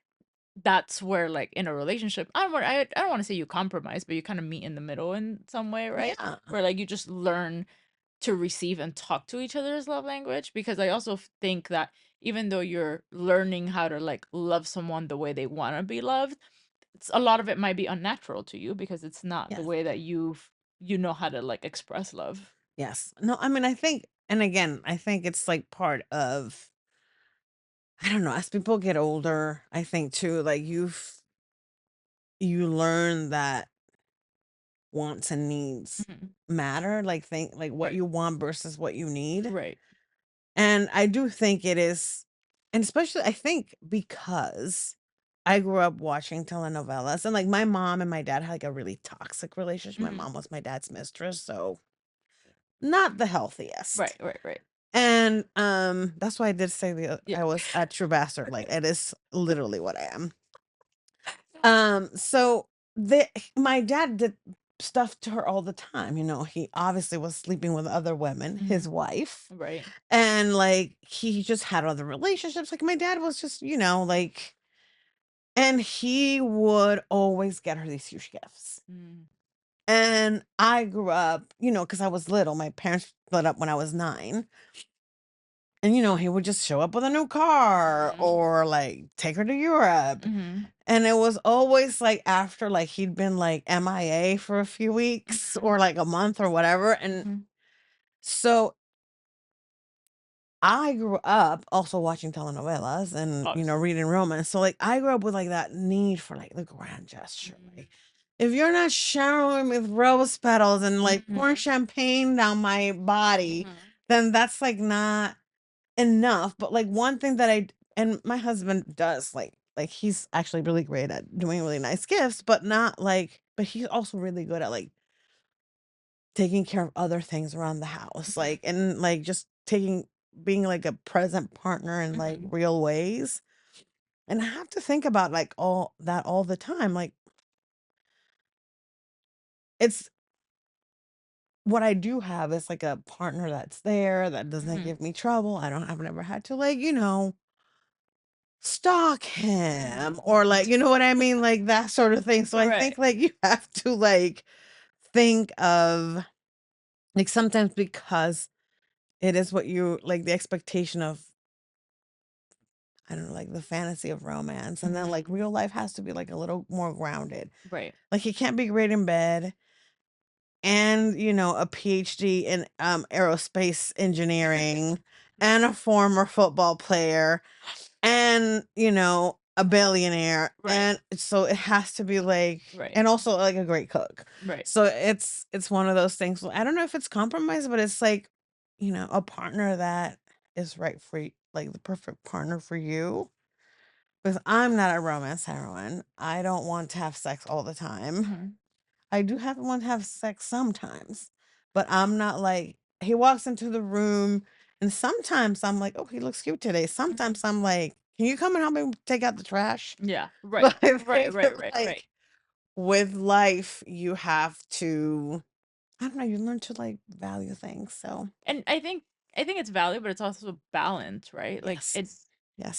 S1: that's where, like, in a relationship I don't wanna say you compromise, but you kinda meet in the middle in some way, right?
S2: Yeah,
S1: Where, like, you just learn to receive and talk to each other's love language, because I also think that even though you're learning how to, like, love someone the way they wanna be loved, it's a lot of it might be unnatural to you because it's not the
S2: yes,
S1: way that you know how to, like, express love.
S2: yes. No, I mean, I think and again, I think it's, like, part of I don't know, as people get older, I think too, like, you learn that wants and needs
S1: Mhm.
S2: matter, like, think like, what
S1: Right.
S2: you want versus what you need,
S1: Right.
S2: and I do think it is and especially I think because I grew up watching telenovelas, and, like, my mom and my dad had, like, a really toxic relationship. My
S1: Mhm.
S2: mom was my dad's mistress, so not the
S1: Right,
S2: healthiest.
S1: right, right.
S2: And, that's why I did say
S1: Yeah.
S2: I was a true bastard, like, it is literally what I am. So my dad did stuff to her all the time, he obviously was sleeping with other women, his
S1: Mhm.
S2: wife,
S1: Right.
S2: and, like, he just had other relationships, like, my dad was just, like And he would always get her these huge gifts.
S1: Mm.
S2: And I grew up, because I was little. My parents split up when I was 9. And, he would just show up with a new car
S1: Mhm.
S2: or like take her to Europe.
S1: Mhm.
S2: And it was always like after like he'd been like MIA for a few weeks
S1: Mhm.
S2: or like a month or whatever. And
S1: Mhm.
S2: so I grew up also watching telenovelas and,
S1: Obviously.
S2: reading romance. So like I grew up with like that need for like the grand gesture.
S1: Mhm.
S2: Like if you're not showering with rose petals and like pouring
S1: Mhm.
S2: champagne down my body,
S1: Mhm.
S2: then that's like not enough. But like one thing that and my husband does like he's actually really great at doing really nice gifts, but not like but he's also really good at like taking care of other things around the house,
S1: Mhm.
S2: like and like just being like a present partner in like
S1: Mhm.
S2: real ways. And I have to think about like all that all the time. Like it's what I do have is like a partner that's there that doesn't
S1: Mhm.
S2: give me trouble. I've never had to like, stalk him
S1: Mhm.
S2: or like, you know what I mean? Like that sort of thing. So I
S1: Right.
S2: think like you have to like think of like sometimes because it is what you like the expectation of I don't know, like the fantasy of romance. And then like
S1: Mhm.
S2: real life has to be like a little more grounded.
S1: Right.
S2: Like he can't be great in bed and, a PhD in aerospace engineering and a former football player and, a billionaire.
S1: Right.
S2: And so it has to be like
S1: Right.
S2: and also like a great cook.
S1: Right.
S2: So it's one of those things. I don't know if it's compromise, but it's like, a partner that is right for you, like the perfect partner for you. Because I'm not a romance heroine. I don't want to have sex all the time.
S1: Mhm.
S2: I do have want to have sex sometimes, but I'm not like he walks into the room and sometimes I'm like, "Oh, he looks cute today."
S1: Mhm.
S2: Sometimes I'm like, "Can you come and help me take out the trash?"
S1: Yeah. Right.
S2: But I
S1: Right.
S2: think
S1: Right.
S2: that
S1: Right. Right.
S2: like with life, you have to I don't know, you learn to like value things. So,
S1: And I think it's valid, but it's also balance, right? Like
S2: yes.
S1: it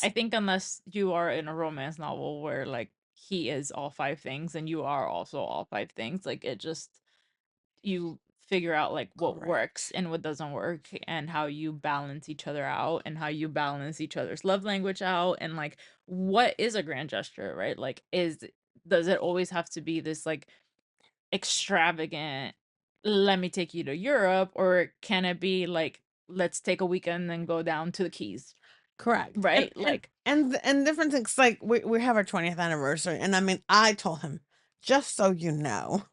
S1: I
S2: Yes.
S1: think unless you are in a romance novel where like he is all five things and you are also all five things, like it just you figure out like what works
S2: Correct.
S1: and what doesn't work and how you balance each other out and how you balance each other's love language out and like what is a grand gesture, right? Like is does it always have to be this like extravagant let me take you to Europe or can it be like let's take a weekend and go down to the Keys,
S2: Correct. And
S1: right?
S2: and
S1: Like
S2: and and different things like we have our 20th anniversary and I mean, I told him, just so you know,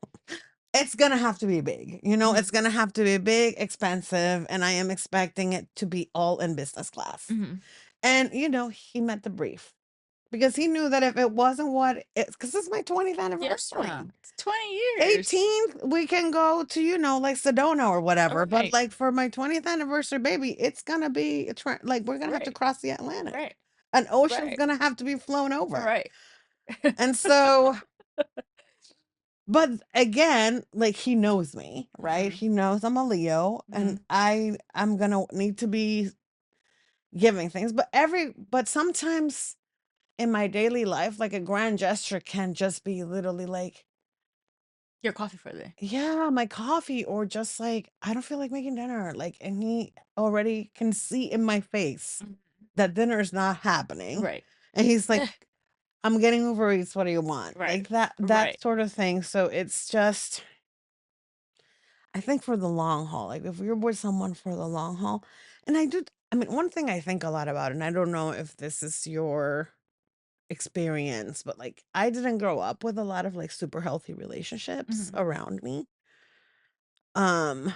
S2: it's gonna have to be big.
S1: mhm,
S2: It's gonna have to be big, expensive, and I am expecting it to be all in business class.
S1: mhm.
S2: And he met the brief because he knew that if it wasn't what it's because it's my 20th
S1: Yeah,
S2: anniversary.
S1: it's 20 years.
S2: 18th, we can go to, like Sedona or whatever. But
S1: Right,
S2: like for my 20th anniversary, baby, it's gonna be like we're gonna have to
S1: right,
S2: cross the Atlantic.
S1: right,
S2: An ocean's
S1: right,
S2: gonna have to be flown over.
S1: right.
S2: And so but again, like he knows me, right?
S1: Mhm,
S2: He knows I'm a Leo and
S1: mhm.
S2: I'm gonna need to be giving things. But sometimes in my daily life, like a grand gesture can just be literally like,
S1: Your coffee for the day.
S2: yeah, my coffee, or just like, I don't feel like making dinner. Like, and he already can see in my face
S1: Mhm.
S2: that dinner is not happening.
S1: Right.
S2: And he's like, I'm getting Uber Eats, what do you want?
S1: Right,
S2: Like that
S1: right.
S2: sort of thing. So it's just I think for the long haul, like if you're with someone for the long haul, and I mean, one thing I think a lot about, and I don't know if this is your experience, but like I didn't grow up with a lot of like super healthy relationships
S1: Mhm,
S2: around me. Um,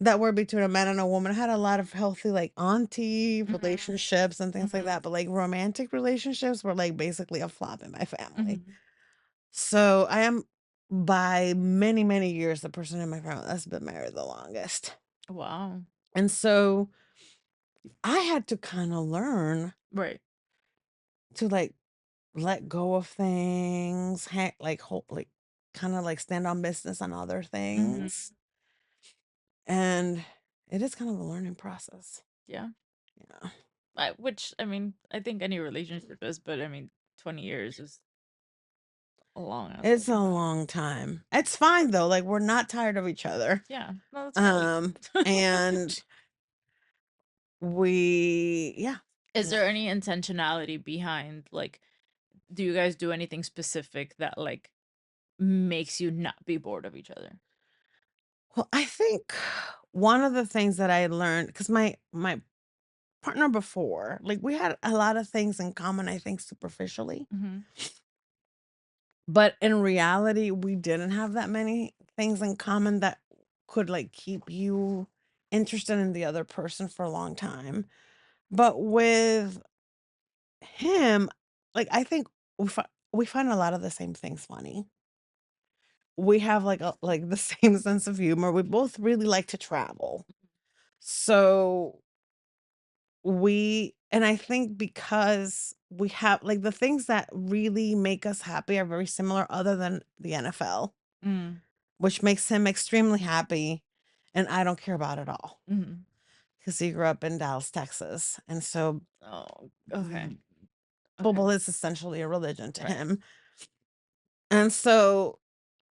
S2: that were between a man and a woman. I had a lot of healthy like auntie
S1: mhm,
S2: relationships and things like
S1: mhm,
S2: that, but like romantic relationships were like basically a flop in my family.
S1: mhm.
S2: So I am by many, many years the person in my family that's been married the longest.
S1: Wow.
S2: And so I had to kind of learn
S1: Right.
S2: to like let go of things, like like kind of like stand on business on other
S1: Mhm.
S2: things. And it is kind of a learning process.
S1: Yeah.
S2: Yeah.
S1: Which I mean, I think any relationship is, but I mean, 20 years is a long ass
S2: It's a
S1: fucking time.
S2: long time. It's fine though. Like we're not tired of each other.
S1: Yeah, no, that's great.
S2: Um, and yeah.
S1: Is there any intentionality behind, like, do you guys do anything specific that, like, makes you not be bored of each other?
S2: Well, I think one of the things that I learned because my partner before, like we had a lot of things in common, I think superficially,
S1: Mhm.
S2: but in reality, we didn't have that many things in common that could like keep you interested in the other person for a long time. But with him, like I think we find a lot of the same things funny. We have like the same sense of humor. We both really like to travel. So and I think because we have like the things that really make us happy are very similar other than the NFL,
S1: Mm,
S2: which makes him extremely happy and I don't care about it all
S1: mhm.
S2: because he grew up in Dallas, Texas. And so
S1: Oh, okay,
S2: mm,
S1: okay,
S2: football is essentially a religion to
S1: right.
S2: him. And so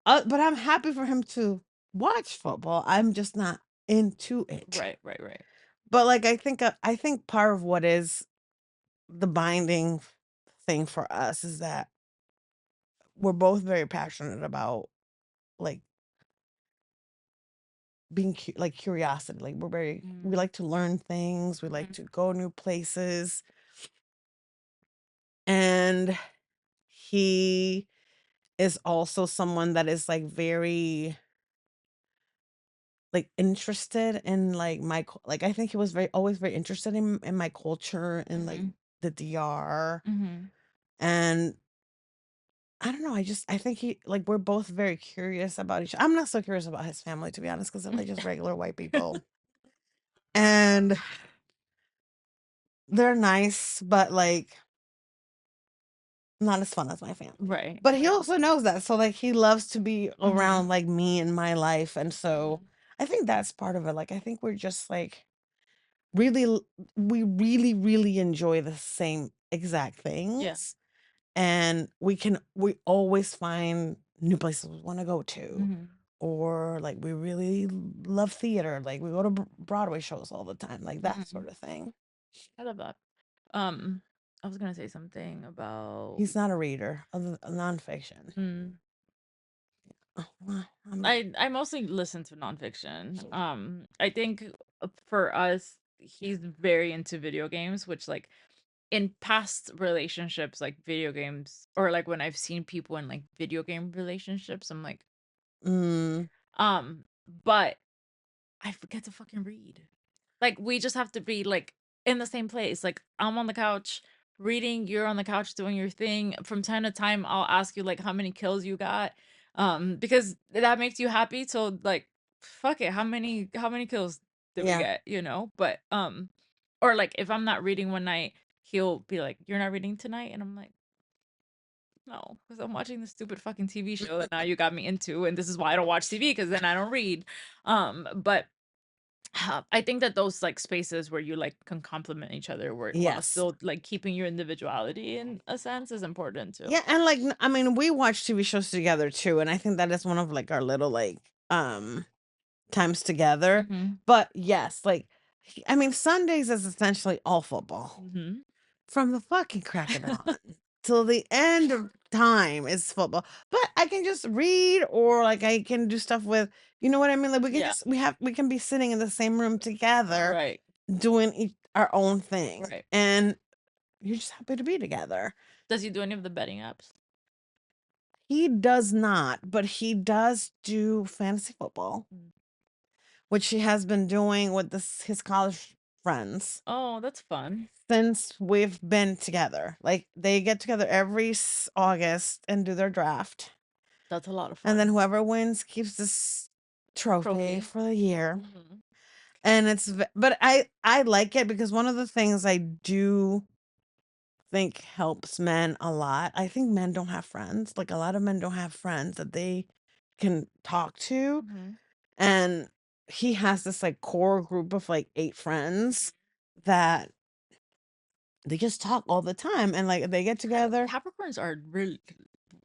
S2: but I'm happy for him to watch football. I'm just not into it.
S1: Right, right, right.
S2: But like I think part of what is the binding thing for us is that we're both very passionate about like being like curiosity. Like we
S1: Mm,
S2: like to learn things, we like
S1: mhm,
S2: to go new places. And he is also someone that is like very like interested in like like I think he was very always very interested in my culture and like
S1: mhm,
S2: the DR.
S1: mhm.
S2: And I don't know, I think like we're both very curious about each. I'm not so curious about his family to be honest, because they're like just regular white people. And they're nice, but like not as fun as my family.
S1: Right.
S2: But he also knows that. So like he loves to be
S1: Mhm,
S2: around like me and my life. And so
S1: mhm.
S2: I think that's part of it. Like I think we're just like really we really, really enjoy the same exact
S1: Yeah.
S2: things. And we always find new places we want to go to.
S1: Mhm,
S2: Or like we really love theater. Like we go to Broadway shows all the time, like that
S1: mhm.
S2: sort of thing.
S1: I love that. Um, I was gonna say something about.
S2: He's not a reader of nonfiction.
S1: Mm,
S2: Oh, well, I'm not.
S1: I mostly listen to nonfiction. I think for us, he's very into video games, which, like, in past relationships, like video games, or like when I've seen people in like video game relationships, I'm like,
S2: Mm,
S1: but I forget to fucking read. Like, we just have to be, like, in the same place. Like, I'm on the couch reading, you're on the couch doing your thing. From time to time, I'll ask you, like, how many kills you got, because that makes you happy, so, like, fuck it, how many kills did we
S2: yeah,
S1: get, you know? But, or, like, if I'm not reading one night, he'll be like, "You're not reading tonight?" And I'm like, "No, because 'cause I'm watching this stupid fucking TV show that now you got me into, and this is why I don't watch TV, because then I don't read." But I think that those, like, spaces where you, like, can complement each other where while
S2: yes.
S1: still, like, keeping your individuality in a sense is important too.
S2: Yeah, and like I mean, we watch TV shows together too, and I think that is one of like our little like times together.
S1: Mhm.
S2: But yes, like I mean, Sundays is essentially all football.
S1: Mhm.
S2: From the fucking crack of dawn till the end of time is football. But I can just read or like I can do stuff with, you know what I mean? Like
S1: Yeah.
S2: we can be sitting in the same room together
S1: Right.
S2: doing our own thing.
S1: Right.
S2: And you're just happy to be together.
S1: Does he do any of the betting apps?
S2: He does not, but he does do fantasy football,
S1: Mm.
S2: which he has been doing with his college friends
S1: Oh, that's fun.
S2: since we've been together. Like they get together every August and do their draft.
S1: That's a lot of
S2: And then
S1: fun.
S2: whoever wins keeps this trophy
S1: Trophy.
S2: for the year.
S1: Mhm.
S2: And but I like it because one of the things I do think helps men a lot. I think men don't have friends. Like a lot of men don't have friends that they can talk to.
S1: Mhm.
S2: And he has this like core group of like 8 friends that they just talk all the time, and, like, they get together.
S1: Capricorns are really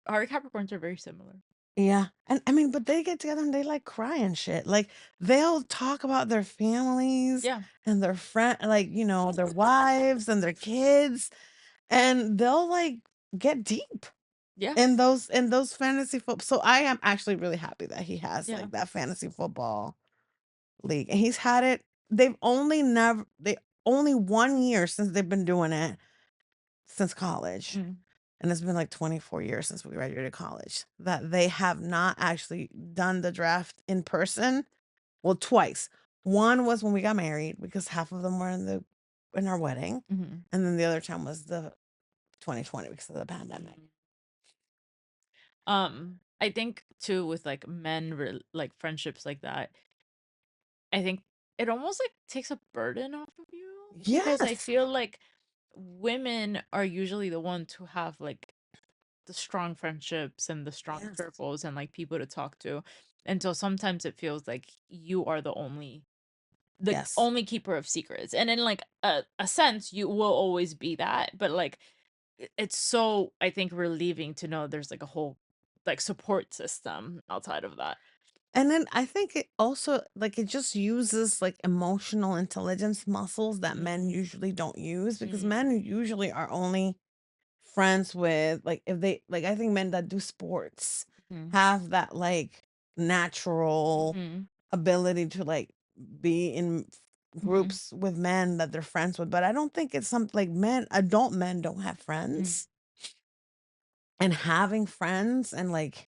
S1: our Capricorns are very similar.
S2: Yeah, and I mean, but they get together and they, like, cry and shit, like, they'll talk about their families
S1: Yeah,
S2: and their friend like, their wives and their kids, and they'll, like, get deep
S1: yeah,
S2: in those fantasy football. So I am actually really happy that he has,
S1: yeah.
S2: like, that fantasy football league, and he's had it they only 1 year since they've been doing it, since college,
S1: Mm,
S2: and it's been, like, 24 years since we graduated college, that they have not actually done the draft in person. Well, twice. One was when we got married because half of them were in our wedding,
S1: mhm,
S2: and then the other time was the 2020 because of the pandemic.
S1: mm. I think too with like like friendships like that, I think it almost like takes a burden off of you because I
S2: Yes.
S1: feel like women are usually the ones who have like the strong friendships and the strong
S2: Yes.
S1: circles and like people to talk to. And so sometimes it feels like you are the
S2: Yes.
S1: only keeper of secrets. And in like a sense, you will always be that. But like it's so I think relieving to know there's like a whole like support system outside of that.
S2: And then I think it also like it just uses like emotional intelligence muscles that men
S1: Mm,
S2: usually don't use because
S1: mm,
S2: men usually are only friends with like if they like I think men that do sports
S1: mm,
S2: have that like natural
S1: mm,
S2: ability to like be in
S1: mm,
S2: groups with men that they're friends with, but I don't think it's something like adult men don't have
S1: mm.
S2: friends, and having friends and like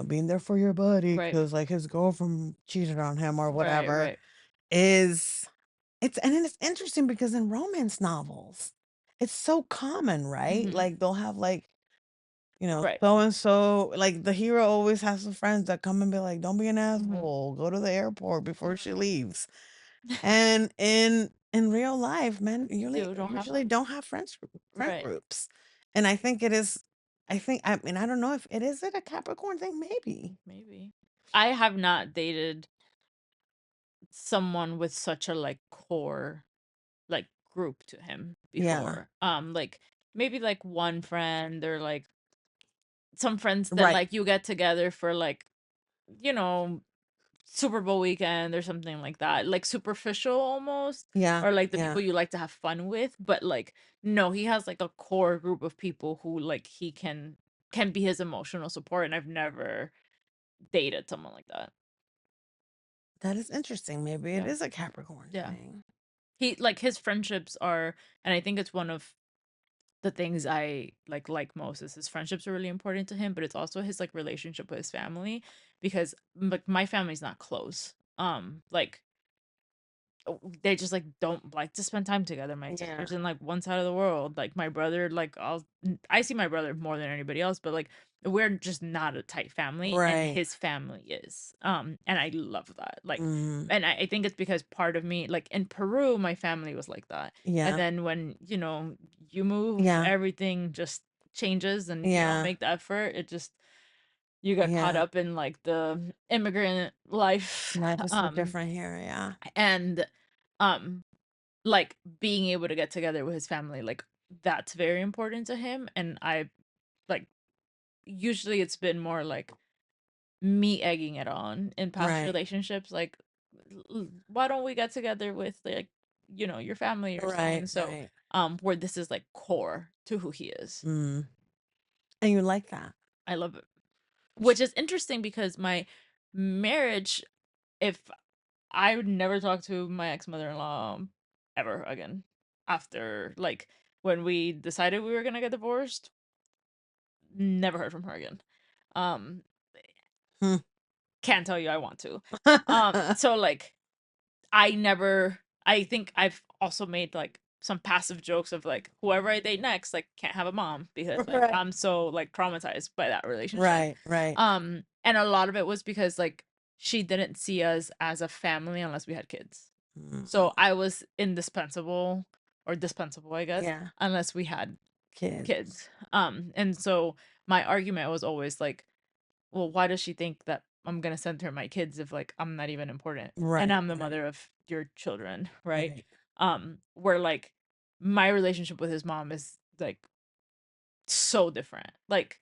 S2: being there for your buddy
S1: Right,
S2: because like his girlfriend cheated on him or
S1: right,
S2: whatever
S1: right.
S2: is and then it's interesting because in romance novels it's so common, right?
S1: Hmm.
S2: Like they'll have like
S1: Right.
S2: so and so, like the hero always has some friends that come and be like, don't be an
S1: Hmm.
S2: asshole, go to the airport before she
S1: Hmm.
S2: leaves. And in real life, men usually
S1: You don't have
S2: usually
S1: that.
S2: don't have friend
S1: Right.
S2: groups. And I think it is I mean, I don't know if it a Capricorn thing? Maybe.
S1: Maybe. I have not dated someone with such a like core like group to him
S2: Yeah.
S1: before. Like maybe like one friend or like some friends that
S2: Right.
S1: like you get together for like, you know, Super Bowl weekend or something like that. Like superficial almost
S2: Yeah.
S1: or like the
S2: Yeah.
S1: people you like to have fun with, but like no, he has like a core group of people who like he can be his emotional support and I've never dated someone like that.
S2: That is interesting. Maybe it
S1: Yeah.
S2: is a Capricorn
S1: Yeah.
S2: thing.
S1: He like his friendships are and I think it's one of the things I like most is his friendships are really important to him, but it's also his like relationship with his family because like my family's not close. Like they just like don't like to spend time together. My
S2: Yeah.
S1: sister's in like one side of the world. Like my brother, like I see my brother more than anybody else, but like we're just not a tight family, and
S2: Right.
S1: his family is. And I love that. Like,
S2: Mm.
S1: and I think it's because part of me, like in Peru, my family was like that, and
S2: Yeah.
S1: then when you move,
S2: Yeah.
S1: everything just changes, and you don't
S2: Yeah.
S1: make the effort. It just you get caught
S2: Yeah.
S1: up in like the immigrant life,
S2: Life is so
S1: um,
S2: different here. Yeah.
S1: and um like, being able to get together with his family, like, that's very important to him, and like, usually it's been more, like, me egging it on in past
S2: Right.
S1: relationships, like, "Why don't we get together with, like, your family or so
S2: Right.
S1: and so,"
S2: Right.
S1: where this is, like, core to who he is.
S2: Mm. And you like that.
S1: I love it. Which is interesting because my marriage, if I would never talk to my ex-mother-in-law ever again after, like, when we decided we were gonna get divorced, never heard from her again. Um,
S2: Hmm.
S1: can't tell you I want to. So, like, I think I've also made, like, some passive jokes of, like, whoever I date next, like, can't have a mom because, like,
S2: Right.
S1: I'm so, like, traumatized by that relationship.
S2: Right. Right.
S1: And a lot of it was because, like, she didn't see us as a family unless we had kids.
S2: Mm.
S1: So I was indispensable or dispensable, I guess,
S2: Yeah.
S1: unless we had
S2: Kids.
S1: kids. And so my argument was always like, well, why does she think that I'm gonna send her my kids if like I'm not even important and
S2: Right.
S1: I'm the
S2: Right.
S1: mother of your children, right?
S2: Right.
S1: Where like my relationship with his mom is like so different. Like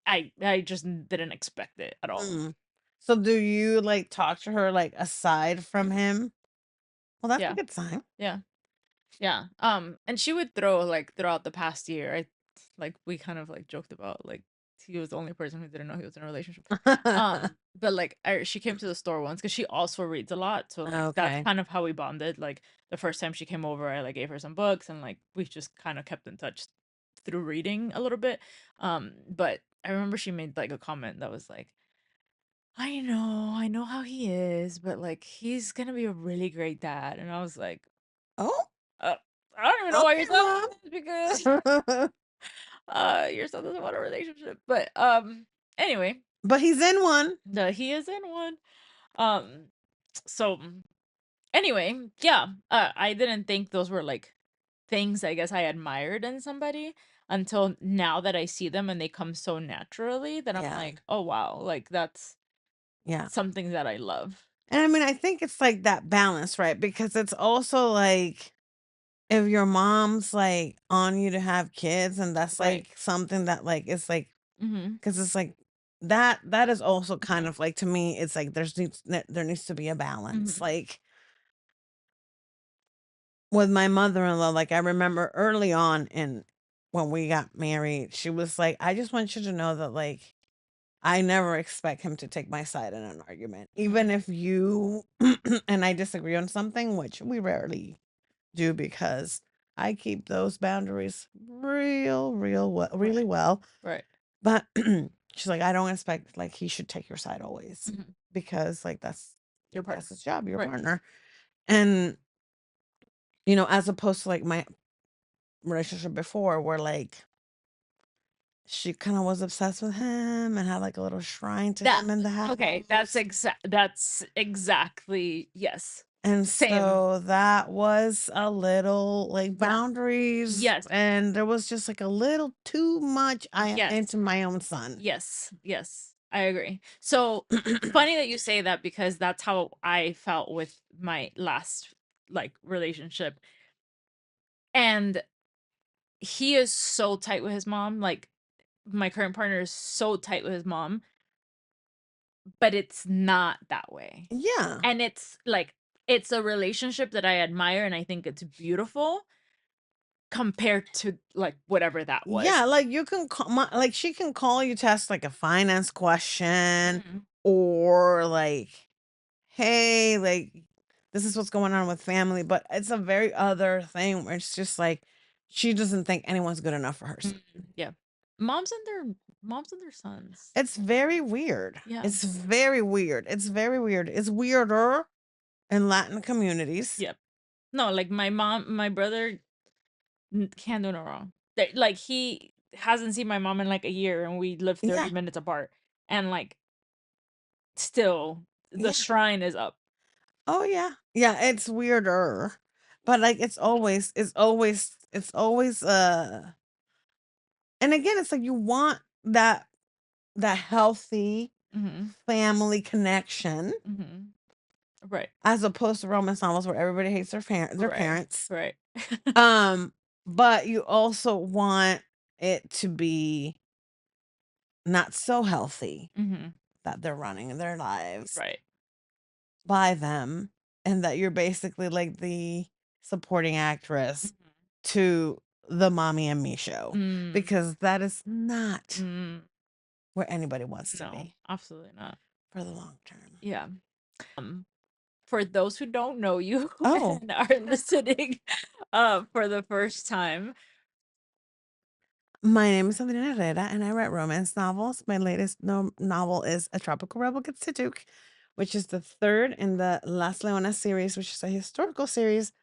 S1: I just didn't expect it at all.
S2: Mm. So do you, like, talk to her, like, aside from him? Well, that's a
S1: Yeah.
S2: good sign.
S1: Yeah. Yeah, and she would throw, like, throughout the past year, like, we kind of, like, joked about, like, he was the only person who didn't know he was in a relationship. But, like, she came to the store once because she also reads a lot, so, like, that's
S2: Okay.
S1: kind of how we bonded. Like, the first time she came over, I, like, gave her some books, and, like, we just kinda kept in touch through reading a little bit. But I remember she made, like, a comment that was like, I know how he is, but, like, he's gonna be a really great dad." And I was like,
S2: Oh,
S1: uh, I don't even know why
S2: okay,
S1: you're saying
S2: mom.
S1: this because your son doesn't want a relationship. But anyway,
S2: But he's in one.
S1: he is in one. Um so anyway, yeah, I didn't think those were like things I guess I admired in somebody until now that I see them and they come so naturally that I'm
S2: Yeah,
S1: like, oh wow, like that's
S2: yeah.
S1: something that I love.
S2: And I mean, I think it's like that balance, right? Because it's also like if your mom's like on you to have kids and that's
S1: Right.
S2: like something that like it's like
S1: Mhm.
S2: because it's like that is also kind
S1: Mhm.
S2: of like to me it's like there needs to be a balance.
S1: Mhm.
S2: Like with my mother-in-law, like I remember early on in when we got married, she was like, I just want you to know that like I never expect him to take my side in an argument.
S1: Mhm.
S2: Even if you and I disagree on something, which we rarely do because I keep those boundaries real well, really
S1: Right.
S2: well.
S1: Right.
S2: But she's like, I don't expect like he should take your side always
S1: Mhm.
S2: because like
S1: Your partner.
S2: that's his job, your
S1: Right.
S2: partner. And as opposed to like my relationship before where like she kind of was obsessed with him and had like a little shrine to
S1: That
S2: him in the
S1: okay,
S2: house.
S1: that's exactly yes.
S2: And
S1: Same.
S2: so that was a little like
S1: Yeah.
S2: boundaries,
S1: Yes.
S2: and there was just like a little too much I
S1: Yes.
S2: into my own son.
S1: Yes. Yes. I agree. So funny that you say that because that's how I felt with my last like relationship. And he is so tight with his mom. Like my current partner is so tight with his mom, but it's not that way.
S2: Yeah.
S1: And it's like it's a relationship that I admire and I think it's beautiful compared to, like, whatever that was.
S2: Yeah, like you can call like she can call you to ask like a finance question
S1: Mhm.
S2: or like, hey, like this is what's going on with family, but it's a very other thing where it's just like she doesn't think anyone's good enough for her son.
S1: Mm, yeah. Moms and their sons.
S2: It's very weird.
S1: Yeah.
S2: It's very weird. It's very weird. It's weirder in Latin communities.
S1: Yep. No, like, my brother can't do no wrong. Like, he hasn't seen my mom in, like, a year, and we live
S2: Yeah.
S1: 30 minutes apart, and, like, still, the
S2: Yeah.
S1: shrine is up.
S2: Oh yeah. Yeah, it's weirder. But like it's always and again it's like you want that healthy
S1: Mhm.
S2: family connection
S1: Mhm. Right.
S2: as opposed to romance novels where everybody hates their
S1: Right.
S2: parents.
S1: Right.
S2: Um but you also want it to be not so healthy
S1: Mhm.
S2: that they're running their lives
S1: Right.
S2: by them and that you're basically like the supporting actress
S1: Mhm.
S2: to the Mommy and Me show
S1: Mm.
S2: because that is not
S1: Mm.
S2: where anybody wants to
S1: No,
S2: be
S1: absolutely not.
S2: for the long term.
S1: Yeah. For those who don't know you
S2: Oh,
S1: and are listening, for the first time.
S2: my name is Adriana Herrera and I write romance novels. My latest novel is A Tropical Rebel Gets to Duke, which is the third in the Las Leonas series, which is a historical series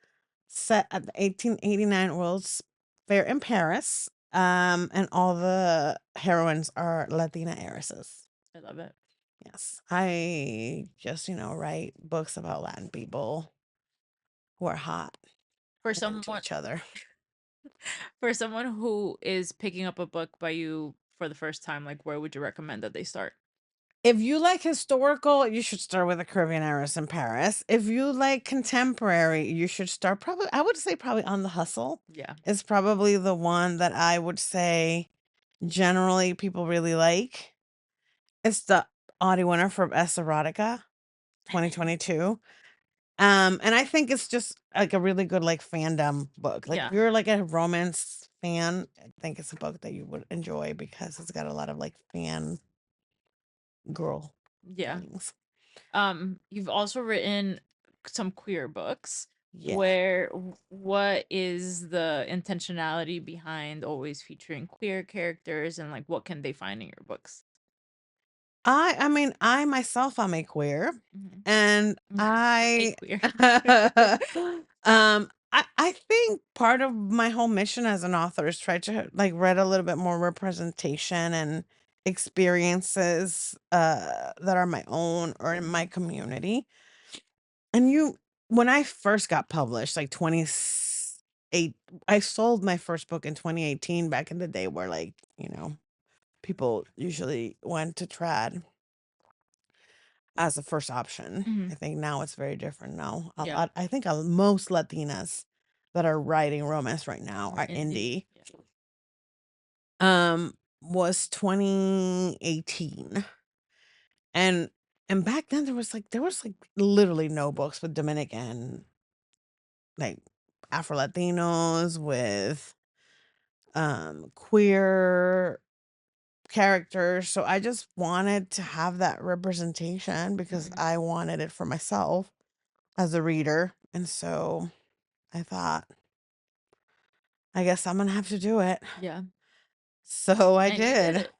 S2: set at the 1889 World's Fair in Paris. And all the heroines are Latina heiresses.
S1: I love it.
S2: Yes. I just, write books about Latin people who are hot
S1: For
S2: and into
S1: someone
S2: each other.
S1: for someone who is picking up a book by you for the first time, like, where would you recommend that they start?
S2: If you like historical, you should start with The Caribbean Heiress in Paris. If you like contemporary, you should start probably I would say probably On the Hustle
S1: Yeah.
S2: is probably the one that I would say generally people really like. It's the Audie winner for Best Erotica 2022. And I think it's just like a really good like fandom book. Like if
S1: Yeah.
S2: you're like a romance fan, I think it's a book that you would enjoy because it's got a lot of like fan girl
S1: Yeah.
S2: things.
S1: You've also written some queer books.
S2: Yeah.
S1: Where what is the intentionality behind always featuring queer characters, and like what can they find in your books?
S2: I mean, I myself am a queer,
S1: Mhm.
S2: and
S1: A
S2: I
S1: queer.
S2: I think part of my whole mission as an author is try to like read a little bit more representation and experiences that are my own or in my community. And you when I first got published like 28 I sold my first book in 2018 back in the day where like, people usually went to trad as a first option. I
S1: Mhm.
S2: think now it's very different now. A
S1: Yeah.
S2: lot I think most Latinas that are writing romance right now
S1: Or
S2: are
S1: indie.
S2: indie.
S1: Yeah.
S2: Was 2018. And back then there was like literally no books with Dominican like Afro Latinos with queer characters. So I just wanted to have that representation because
S1: Mhm.
S2: I wanted it for myself as a reader. And so I thought, I guess I'm gonna have to do it.
S1: Yeah.
S2: So I
S1: And you did
S2: did.
S1: it.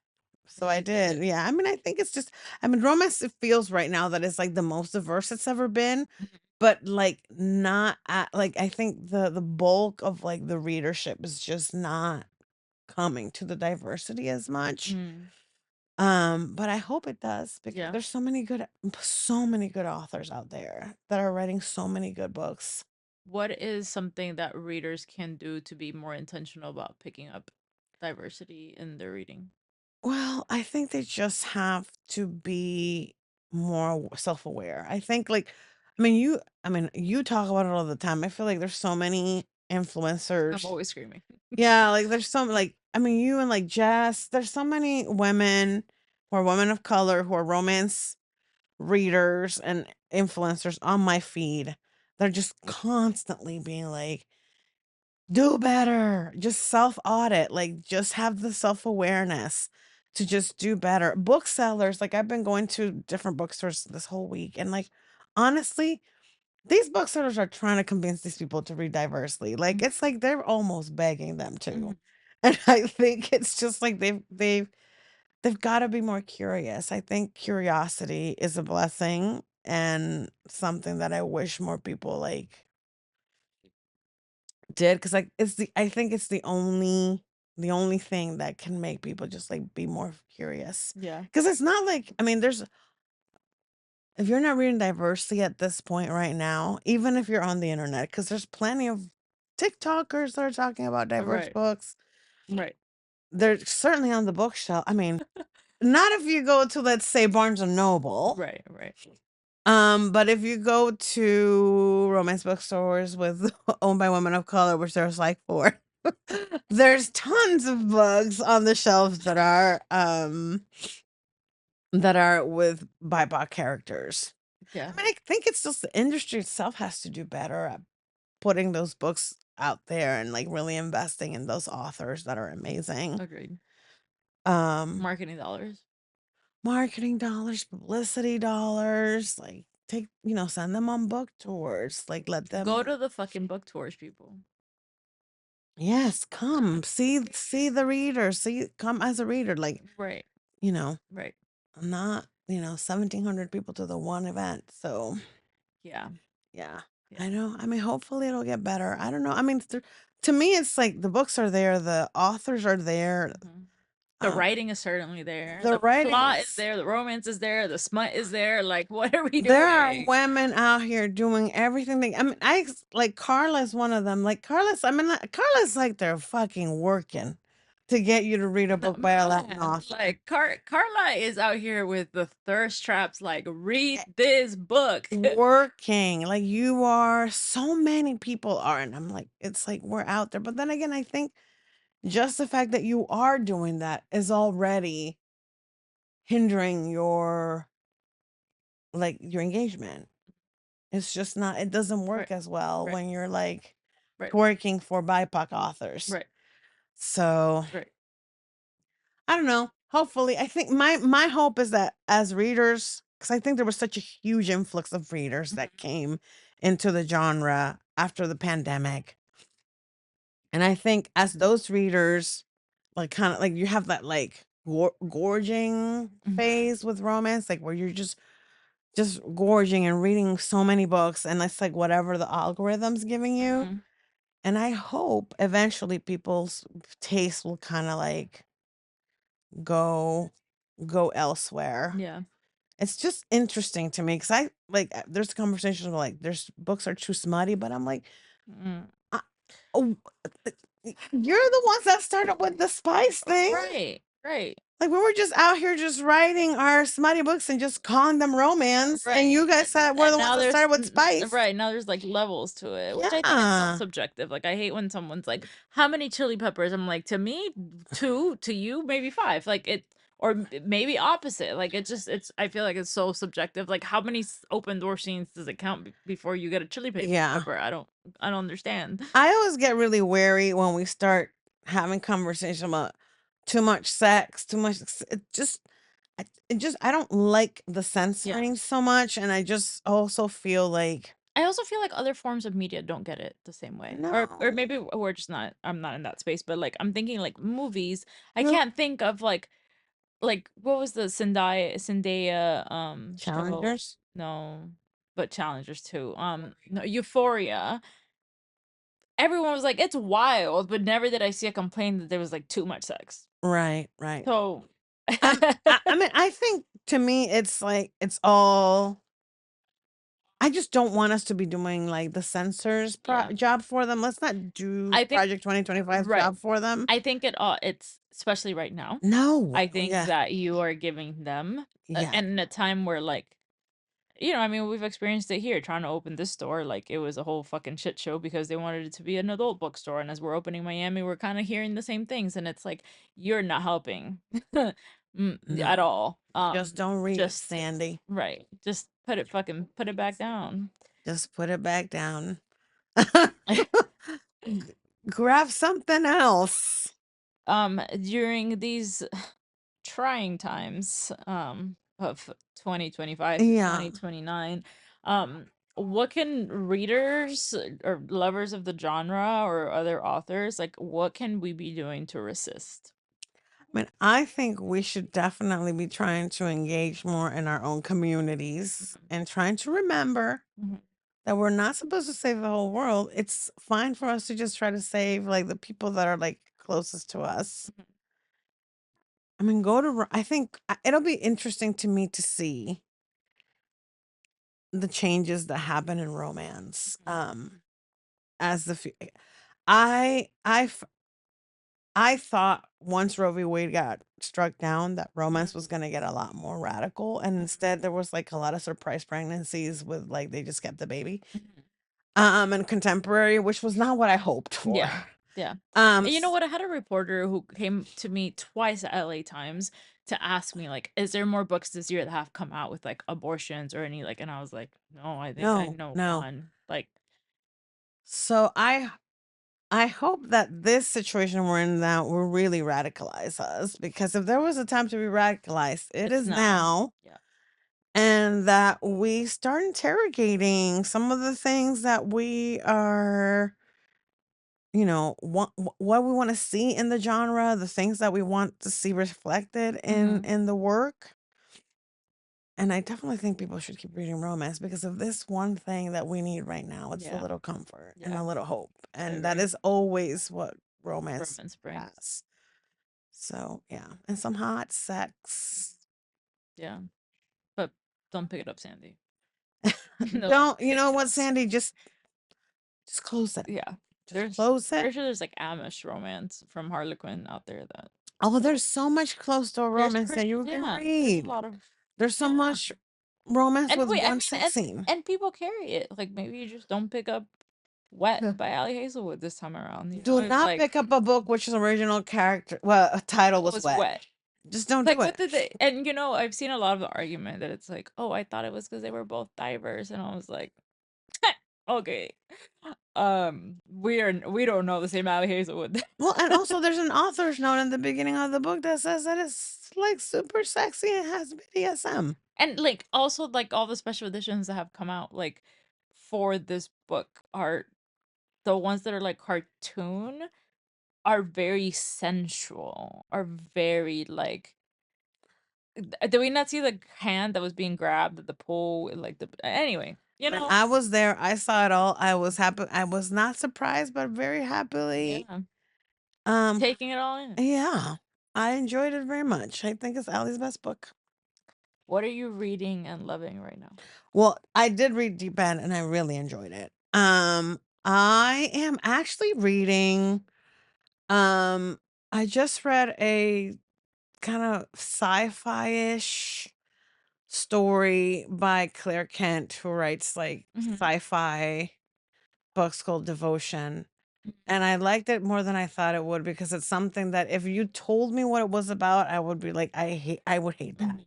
S2: So
S1: And
S2: I
S1: you did
S2: did.
S1: it.
S2: Yeah. I mean, I think it's just, I mean, romance, it feels right now that it's like the most diverse it's ever been,
S1: Mhm.
S2: but like not at, like, I think the bulk of like the readership is just not coming to the diversity as much.
S1: Mm.
S2: But I hope it does because
S1: Yeah.
S2: there's so many good authors out there that are writing so many good books.
S1: What is something that readers can do to be more intentional about picking up diversity in their reading?
S2: Well, I think they just have to be more self-aware. I think like I mean, you talk about it all the time. I feel like there's so many
S1: I'm
S2: influencers.
S1: always screaming.
S2: Yeah, like there's some like I mean, you and like Jess, there's so many women who are women of color who are romance readers and influencers on my feed. They're just constantly being like, do better. Just self audit. Like, just have the self awareness to just do better. Booksellers, like, I've been going to different bookstores this whole week. And, like, honestly, these booksellers are trying to convince these people to read diversely. Like,
S1: Mhm.
S2: it's like they're almost begging them to.
S1: Mhm.
S2: And I think it's just like they've got to be more curious. I think curiosity is a blessing and something that I wish more people like did, 'cause, like, I think it's the only thing that can make people just, like, be more curious.
S1: Yeah.
S2: Because it's not like I mean, there's if you're not reading diversely at this point right now, even if you're on the internet, because there's plenty of TikTokers that are talking about diverse
S1: Right.
S2: books.
S1: Right.
S2: They're certainly on the bookshelf. I mean, not if you go to, let's say, Barnes& and Noble.
S1: Right. Right.
S2: But if you go to romance bookstores with owned by women of color, which there's like 4, there's tons of books on the shelves that are with BIPOC characters.
S1: Yeah.
S2: I mean, I think it's just the industry itself has to do better at putting those books out there and like really investing in those authors that are amazing.
S1: Agreed.
S2: Um,
S1: Marketing dollars.
S2: Marketing dollars, publicity dollars, like send them on book tours, like let
S1: Go
S2: them.
S1: to the fucking book tours, people.
S2: Yes, come see the reader, see come as a reader, like,
S1: Right.
S2: you know,
S1: Right.
S2: not, 1,700 people to the one event. So,
S1: Yeah.
S2: yeah. I
S1: Yeah.
S2: know. I mean, hopefully it'll get better. I don't know. I mean, to me it's like the books are there, the authors are there.
S1: Mhm. The
S2: Um
S1: writing is certainly there.
S2: the
S1: The
S2: writing
S1: plot is
S2: is
S1: there. The romance is there. The smut is there. Like, what are we
S2: there are
S1: doing?
S2: women out here doing everything I mean, like Carla's one of them. Like Carla's I mean, Carla's like they're fucking working. to get you to read a
S1: No,
S2: book by a Latin
S1: man,
S2: author.
S1: like Carla is out here with the thirst traps, like read
S2: Eh,
S1: this book.
S2: Working like you are, so many people are, and I'm like, it's like we're out there. But then again, I think just the fact that you are doing that is already hindering your your engagement. It's just not, it doesn't
S1: Right,
S2: work as well
S1: right,
S2: when you're like
S1: right,
S2: working for BIPOC authors.
S1: right,
S2: So
S1: right.
S2: I don't know. Hopefully, I think my hope is that as readers, because I think there was such a huge influx of readers that
S1: Mhm,
S2: came into the genre after the pandemic. And I think as those readers, like kind of like you have that like gorging
S1: mhm,
S2: phase with romance, like where you're just gorging and reading so many books, and it's like whatever the algorithm's giving you.
S1: mhm.
S2: And I hope eventually people's taste will kind of like go go elsewhere.
S1: Yeah.
S2: It's just interesting to me because I like there's conversations where like there's books are too smutty, but I'm like,
S1: Mm.
S2: I, oh, you're the ones that started with the spice thing.
S1: Right, right,
S2: Like we were just out here just writing our smutty books and just calling them romance, and
S1: right.
S2: you guys said we're
S1: And
S2: the ones
S1: now
S2: that
S1: there's
S2: started with spice.
S1: right now there's like levels to it, which I think is so
S2: Yeah,
S1: subjective. Like I hate when someone's like, "How many chili peppers?" I'm like, to me, two. To you, maybe five. Like it, or maybe opposite. Like it just, it's. I feel like it's so subjective. Like how many open door scenes does it count before you get a chili
S2: yeah.
S1: pepper? I don't understand.
S2: I always get really wary when we start having conversation about too much sex, too much. It just, it just, I don't like the
S1: Yeah.
S2: censoring so much, and I just also feel like
S1: I also feel like other forms of media don't get it the same way. Or
S2: no,
S1: maybe we're just not I'm not in that space, but like I'm thinking like movies. I
S2: no
S1: can't think of like what was the Zendaya show?
S2: challengers,
S1: No, but Challengers too. No, Euphoria. Everyone was like it's wild, but never did I see a complaint that there was like too much sex.
S2: right, right.
S1: So
S2: I mean, I think to me, it's like it's all. I just don't want us to be doing like the censors
S1: yeah.
S2: job for them. Let's not do
S1: I think
S2: Project 2025's
S1: right.
S2: job for them.
S1: I think it all it's especially right now.
S2: No,
S1: I think
S2: yeah,
S1: that you are giving them
S2: yeah,
S1: and in a time where like I mean, we've experienced it here trying to open this store. Like it was a whole fucking shit show because they wanted it to be an adult bookstore. And as we're opening Miami, we're kind of hearing the same things. And it's like, you're not helping at
S2: no.
S1: all.
S2: Just don't read it,
S1: Just
S2: Sandy.
S1: right. Just put it back down.
S2: Just put it back down. Grab something else.
S1: During these trying times of 2025 to
S2: Yeah.
S1: 2029, what can readers or lovers of the genre or other authors like what can we be doing to resist?
S2: I mean, I think we should definitely be trying to engage more in our own communities
S1: Mhm,
S2: and trying to remember
S1: mhm,
S2: that we're not supposed to save the whole world. It's fine for us to just try to save like the people that are like closest to us.
S1: mhm.
S2: I mean, I think it'll be interesting to me to see the changes that happen in romance. As the I I thought once Roe v. Wade got struck down that
S1: Mhm,
S2: romance was gonna get a lot more radical, and
S1: mhm,
S2: instead there was like a lot of surprise pregnancies with like they just kept the baby.
S1: mhm.
S2: And contemporary, which was not what I hoped for.
S1: Yeah, yeah. And you know
S2: S
S1: what? I had a reporter who came to me twice at LA Times to ask me, like, is there more books this year that have come out with like abortions or any like, and I was like, no, I think I
S2: no,
S1: know
S2: no.
S1: one. Like,
S2: So I hope that this situation we're in now will really radicalize us, because if there was a time to be radicalized, it
S1: it's
S2: is
S1: now.
S2: now.
S1: Yeah.
S2: And that we start interrogating some of the things that we are, what we want to see in the genre, the things that we want to see reflected
S1: Mhm.
S2: in the work. And I definitely think people should keep reading romance, because of this one thing that we need right now. It's a
S1: Yeah.
S2: little comfort and
S1: Yeah.
S2: a little hope.
S1: I
S2: And that
S1: agree.
S2: is always what romance
S1: Romance brings.
S2: has. So yeah. And some hot sex.
S1: Yeah. But don't pick it up, Sandy. No,
S2: Don't, you
S1: take
S2: know what,
S1: this.
S2: Sandy? Just close it.
S1: Yeah.
S2: Just close it.
S1: Pretty sure there's, like, Amish romance from Harlequin out there that
S2: Oh, there's so much close door romance that you can
S1: there's a
S2: read.
S1: lot of
S2: There's so
S1: yeah.
S2: much romance
S1: And
S2: with
S1: wait, I
S2: one
S1: mean,
S2: sex scene.
S1: and people carry it, like, maybe you just don't pick up Wet
S2: Yeah.
S1: by Ali Hazelwood this time around, you know,
S2: Do
S1: it's
S2: not
S1: like,
S2: pick up a book which is original character title
S1: it
S2: was
S1: was
S2: wet.
S1: Wet.
S2: Just don't
S1: Like,
S2: do
S1: what
S2: it.
S1: did they and, you know, I've seen a lot of the argument that it's like, "Oh, I thought it was because they were both divers," and I was like, "Okay, we don't know the same Ali Hazelwood."
S2: Well, and also there's an author's note in the beginning of the book that says that it's like super sexy and has BDSM.
S1: And, like, also, like, all the special editions that have come out, like, for this book are the ones that are, like, cartoon are very sensual, are very, like did we not see the hand that was being grabbed at the pool, like, the anyway, you
S2: When
S1: know?
S2: I was there, I saw it all. I was happy. I was not surprised, but very happily.
S1: Yeah,
S2: Um,
S1: taking it all in.
S2: yeah, I enjoyed it very much. I think it's Allie's best book.
S1: What are you reading and loving right now?
S2: Well, I did read Deep End and I really enjoyed it. I am actually reading, um, I just read a kind of sci-fi-ish story by Claire Kent, who writes like
S1: Mhm,
S2: sci-fi books called Devotion.
S1: mhm,
S2: And I liked it more than I thought it would because it's something that if you told me what it was about, I would be like, I would hate that.
S1: mhm.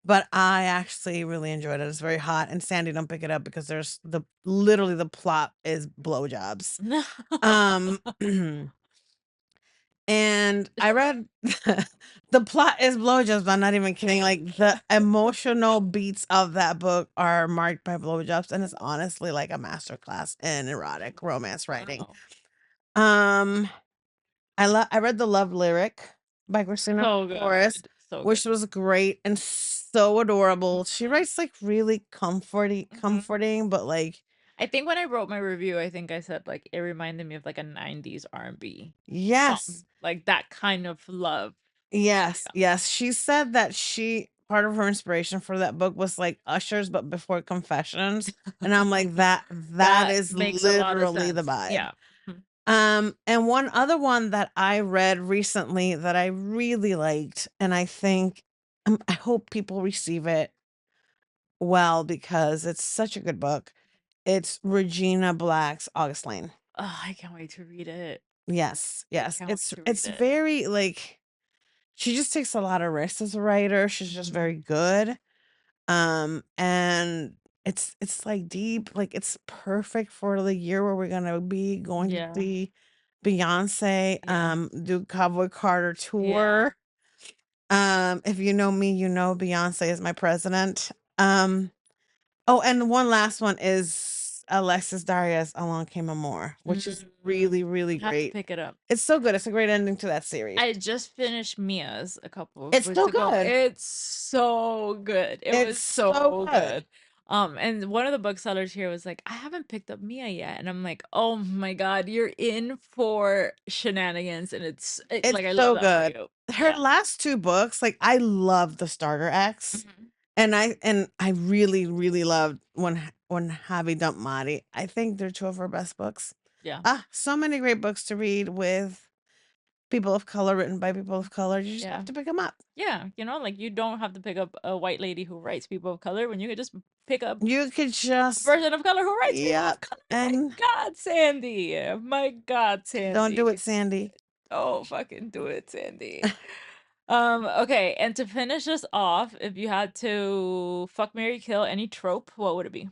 S2: But I actually really enjoyed it. It's very hot. And Sandy, don't pick it up because there's literally the plot is blowjobs.
S1: No.
S2: Um and I read the plot is blowjobs, but I'm not even kidding. Like the emotional beats of that book are marked by blowjobs, and it's honestly like a masterclass in erotic romance writing.
S1: Wow.
S2: Um I read The Love Lyric by Christina
S1: So
S2: Forrest,
S1: good, so good.
S2: which was great and so adorable. She
S1: Mhm,
S2: writes like really
S1: mhm.
S2: comforting, but like
S1: I think when I wrote my review, I think I said, like, it reminded me of, like, a 90s R&B
S2: yes,
S1: song, like, that kind of love.
S2: yes,
S1: Yeah.
S2: yes. She said that she part of her inspiration for that book was like Usher's, but before Confessions. And I'm like, that
S1: That
S2: is
S1: makes a lot of
S2: literally the
S1: sense.
S2: vibe.
S1: Yeah. Mhm.
S2: And one other one that I read recently that I really liked, and I think I hope people receive it well because it's such a good book. It's Regina Black's August Lane.
S1: Oh, I can't wait to read it.
S2: Yes,
S1: I
S2: yes.
S1: can't wait
S2: It's
S1: to read
S2: it's
S1: it.
S2: very like she just takes a lot of risks as a writer. She's just
S1: Mhm.
S2: very good. And it's like deep, like it's perfect for the year where we're gonna be going to
S1: Yeah.
S2: see Beyonce
S1: Yes.
S2: do Cowboy Carter
S1: Yeah.
S2: tour. If you know me, you know Beyonce is my president. Um, oh, and one last one is Alexis Darius Along Came Amor, which is
S1: Mm.
S2: really, really
S1: Have to
S2: great.
S1: pick it up.
S2: It's so good. It's a great ending to that series.
S1: I just finished Mia's a couple of
S2: It's
S1: weeks
S2: so
S1: ago.
S2: good.
S1: It's so good. It
S2: It's
S1: was
S2: so
S1: so
S2: good.
S1: good. And one of the booksellers here was like, "I haven't picked up Mia yet." And I'm like, "Oh my God, you're in for shenanigans." And
S2: It's
S1: like I love
S2: so
S1: that for
S2: good.
S1: you.
S2: Her
S1: Yeah.
S2: last 2 books, like, I love The Starter Acts,
S1: Mhm.
S2: and I really, really loved When Javi Dumped Mari. I think they're 2 of her best books.
S1: Yeah.
S2: Ah, so many great books to read with people of color, written by people of color. You just have
S1: Yeah.
S2: to pick them up.
S1: Yeah. You know, like you don't have to pick up a white lady who writes people of color when you could just pick up
S2: You could
S1: a
S2: just
S1: person of color who writes people of
S2: yep,
S1: color. My
S2: and
S1: God, Sandy. My God,
S2: don't do
S1: Sandy.
S2: it, Sandy.
S1: Oh, fucking do it, Sandy. Okay, and to finish us off, if you had to fuck, marry, kill any trope, what would it be?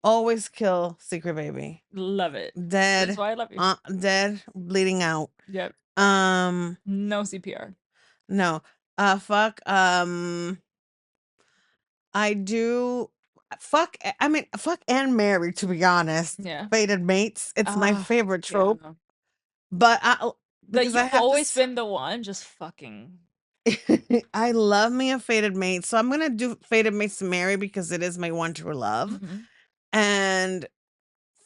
S2: Always kill Secret Baby.
S1: Love it. That's
S2: Dead,
S1: why I love you.
S2: dead, bleeding out.
S1: Yep.
S2: Um,
S1: No CPR.
S2: no. Fuck, I do I mean, fuck and marry, to be honest.
S1: Yeah.
S2: Fated mates, it's my
S1: Ah,
S2: favorite trope,
S1: yeah.
S2: but
S1: Like
S2: because I
S1: you've
S2: have to
S1: always been the one just fucking.
S2: I love me a fated mate, so I'm gonna do fated mates to marry because it is my one true love,
S1: Mhm.
S2: and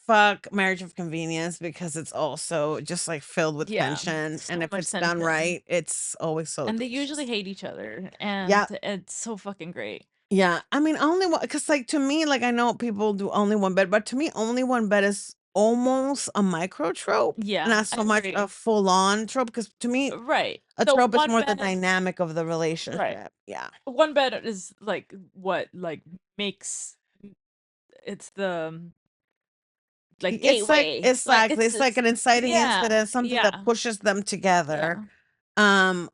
S2: fuck marriage of convenience because it's also just, like, filled with
S1: Yeah.
S2: tension, and
S1: So
S2: if
S1: much
S2: it's done
S1: tension.
S2: right, it's always so
S1: And they usually
S2: delicious.
S1: hate each other, and
S2: Yeah.
S1: it's so fucking great.
S2: Yeah, I mean, only one because, like, to me, like, I know people do only one bed, but to me, only one bed is almost a micro trope,
S1: Yeah,
S2: not
S1: I
S2: so much a
S1: agree.
S2: full on trope. Because to me,
S1: Right.
S2: a
S1: So
S2: trope is
S1: one
S2: more the
S1: bed
S2: dynamic of the
S1: right.
S2: relationship. Yeah.
S1: One bed is like what like makes it's the like
S2: It's like
S1: gateway. Like
S2: exactly, it's like
S1: it's
S2: an inciting
S1: yeah,
S2: incident, something that
S1: yeah,
S2: pushes them together.
S1: yeah.
S2: Um,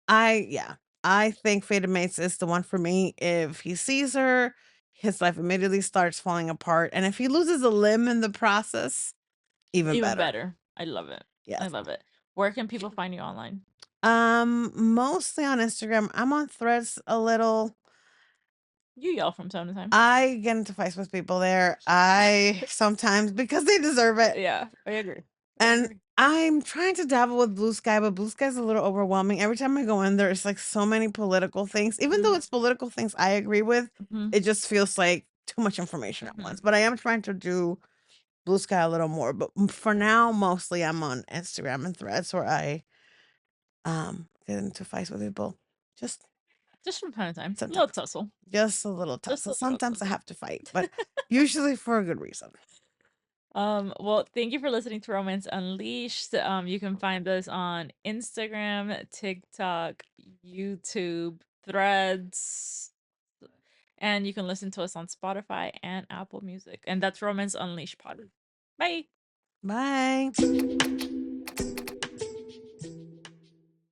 S2: yeah, I think Fated Mates is the one for me. If he sees her, his life immediately starts falling apart, and if he loses a limb in the process, even
S1: Even
S2: better.
S1: better. I love it. I
S2: Yes.
S1: love it. Where can people find you online?
S2: Mostly on Instagram. I'm on Threads a little.
S1: You yell from time to time.
S2: I get into fights with people there. I sometimes because they deserve it.
S1: Yeah, I agree. I
S2: And
S1: agree.
S2: I'm trying to dabble with Blue Sky, but Blue Sky's a little overwhelming. Every time I go in there, it's like so many political things. Even though
S1: Mhm,
S2: it's political things I agree with,
S1: mhm,
S2: it just feels like too much information at once.
S1: mhm.
S2: But I am trying to do Blue Sky a little more. But for now, mostly I'm on Instagram and Threads where I get into fights with people. Just
S1: Just from time to time. A
S2: sometimes.
S1: little tussle.
S2: Just a little
S1: Just
S2: tussle.
S1: a little
S2: Sometimes I
S1: tussle.
S2: have to fight, but usually for a good reason.
S1: Well, thank you for listening to Romance Unleashed. You can find us on Instagram, TikTok, YouTube, Threads, and you can listen to us on Spotify and Apple Music. And that's Romance Unleashed Pod. Bye.
S2: Bye.